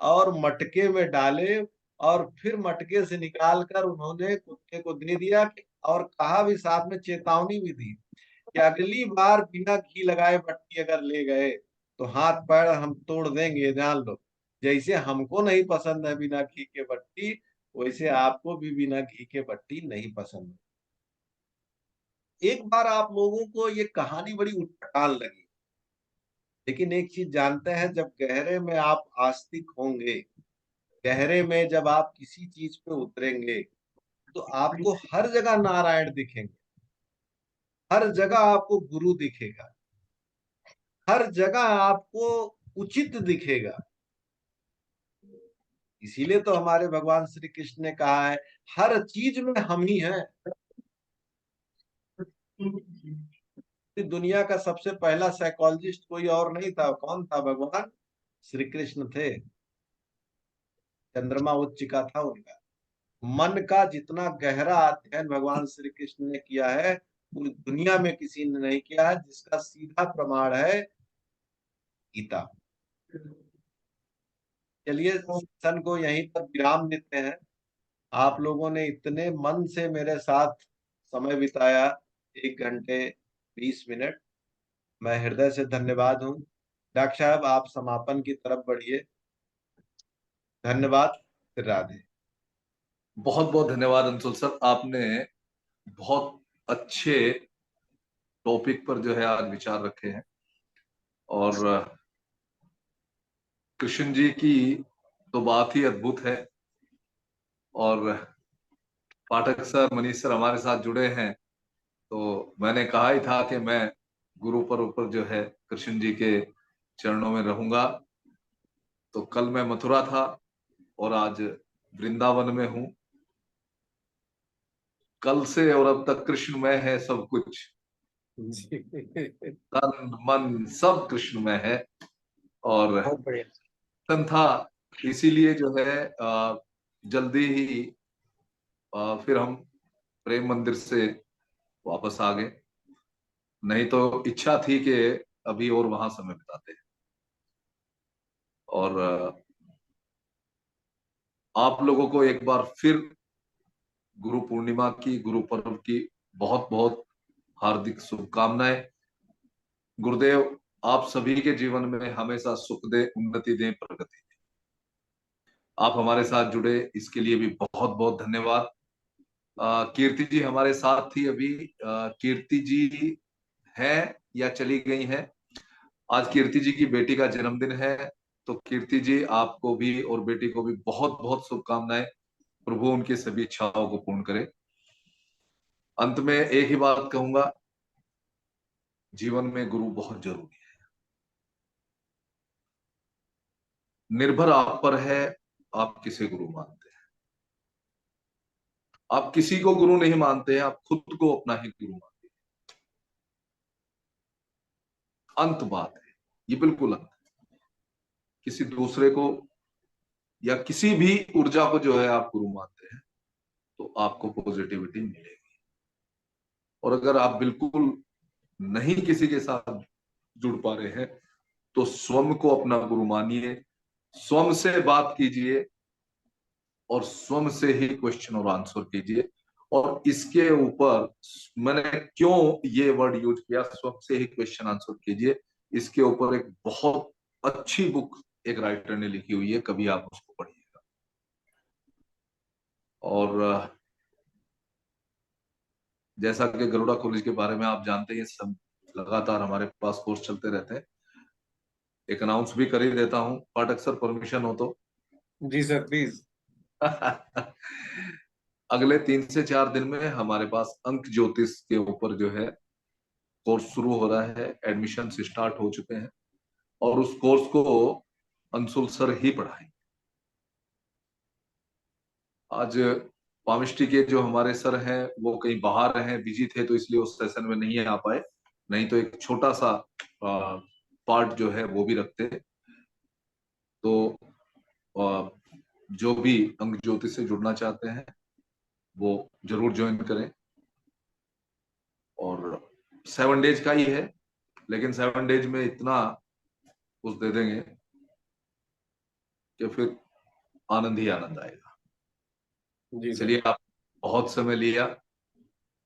और मटके में डाले, और फिर मटके से निकाल कर उन्होंने कुत्ते को दे दिया। और कहा भी, साथ में चेतावनी भी दी कि अगली बार बिना घी लगाए बट्टी अगर ले गए तो हाथ पैर हम तोड़ देंगे, जान लो। जैसे हमको नहीं पसंद है बिना घी के बट्टी, वैसे आपको भी बिना घी के बट्टी नहीं पसंद। एक बार आप लोगों को ये कहानी बड़ी उटपटांग लगी, लेकिन एक चीज जानते हैं, जब गहरे में आप आस्तिक होंगे, गहरे में जब आप किसी चीज पे उतरेंगे, तो आपको हर जगह नारायण दिखेंगे, हर जगह आपको गुरु दिखेगा, हर जगह आपको उचित दिखेगा। इसीलिए तो हमारे भगवान श्री कृष्ण ने कहा है हर चीज में हम ही हैं। दुनिया का सबसे पहला साइकोलॉजिस्ट कोई और नहीं था, कौन था? भगवान श्री कृष्ण थे। चंद्रमा उच्चिका था उनका। मन का जितना गहरा अध्ययन भगवान श्री कृष्ण ने किया है, पूरी दुनिया में किसी ने नहीं किया है, जिसका सीधा प्रमाण है गीता। चलिए सत्संग को यहीं पर विराम देते हैं। आप लोगों ने इतने मन से मेरे साथ समय बिताया, 1 घंटे 20 मिनट, मैं हृदय से धन्यवाद हूँ। डॉक्टर साहब आप समापन की तरफ बढ़िए। धन्यवाद। राधे। बहुत बहुत धन्यवाद अंशुल सर, आपने बहुत अच्छे टॉपिक पर जो है आज विचार रखे हैं। और कृष्ण जी की तो बात ही अद्भुत है। और पाठक सर, मनीष सर हमारे साथ जुड़े हैं, तो मैंने कहा ही था कि मैं गुरु पर ऊपर जो है कृष्ण जी के चरणों में रहूंगा। तो कल मैं मथुरा था और आज वृंदावन में हूं। कल से और अब तक कृष्णमय है सब कुछ, तन मन सब कृष्णमय है। और बहुत बढ़िया। तन था, इसीलिए जो है जल्दी ही फिर हम प्रेम मंदिर से वापस आ गए। नहीं तो इच्छा थी कि अभी और वहां समय बिताते। और आप लोगों को एक बार फिर गुरु पूर्णिमा की, गुरु पर्व की बहुत बहुत हार्दिक शुभकामनाएं। गुरुदेव आप सभी के जीवन में हमेशा सुख दे, उन्नति दे, प्रगति दे। आप हमारे साथ जुड़े इसके लिए भी बहुत बहुत धन्यवाद। कीर्ति जी हमारे साथ थी अभी। कीर्ति जी है या चली गई है? आज कीर्ति जी की बेटी का जन्मदिन है, तो कीर्ति जी आपको भी और बेटी को भी बहुत बहुत शुभकामनाएं। प्रभु उनकी सभी इच्छाओं को पूर्ण करे। अंत में एक ही बात कहूंगा, जीवन में गुरु बहुत जरूरी है। निर्भर आप पर है, आप किसे गुरु मानते हैं। आप किसी को गुरु नहीं मानते हैं, आप खुद को अपना ही गुरु मानते हैं। अंत बात है ये, बिल्कुल अंत। किसी दूसरे को या किसी भी ऊर्जा को जो है आप गुरु मानते हैं तो आपको पॉजिटिविटी मिलेगी। और अगर आप बिल्कुल नहीं किसी के साथ जुड़ पा रहे हैं तो स्वयं को अपना गुरु मानिए, स्वयं से बात कीजिए और स्वयं से ही क्वेश्चन और आंसर कीजिए। और इसके ऊपर मैंने क्यों ये वर्ड यूज किया, स्वयं से ही क्वेश्चन आंसर कीजिए, इसके ऊपर एक बहुत अच्छी बुक एक राइटर ने लिखी हुई है, कभी आप उसको पढ़िएगा। और जैसा कि गरुड़ा कॉलेज के बारे में आप जानते हैं, सब लगातार हमारे पास कोर्स चलते रहते हैं। एक अनाउंस भी कर ही देता हूं, पाठक सर परमिशन हो तो। जी सर प्लीज। अगले 3 से 4 दिन में हमारे पास अंक ज्योतिष के ऊपर जो है कोर्स शुरू हो रहा है। एडमिशन स्टार्ट हो चुके हैं और उस कोर्स को अंशुल सर ही पढ़ाएंगे। आज पामिस्ट्री के जो हमारे सर हैं वो कहीं बाहर हैं, बिजी थे, तो इसलिए उस सेशन में नहीं आ पाए, नहीं तो एक छोटा सा पार्ट जो है वो भी रखते। तो जो भी अंक ज्योतिष से जुड़ना चाहते हैं वो जरूर ज्वाइन करें। और 7 डेज का ही है, लेकिन 7 डेज में इतना कुछ दे देंगे कि फिर आनंद ही आनंद आएगा। जी सर। चलिए, आप बहुत समय लिया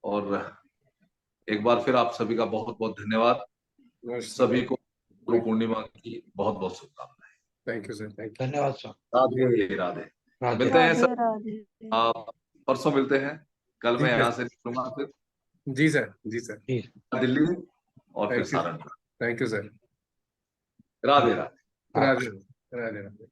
और एक बार फिर आप सभी का बहुत बहुत धन्यवाद। सभी को गुरु पूर्णिमा की बहुत बहुत शुभकामनाएं। Thank you sir. Thank you. धन्यवाद सर। राधे राधे। राधे मिलते हैं राधे सर, राधे। परसों मिलते हैं। कल मैं ठीक है। यहाँ से निकलूंगा फिर जी सर। जी सर। जी दिल्ली और फिर thank you. Saharanpur. Thank you sir. Radhe Radhe. Radhe Radhe Radhe.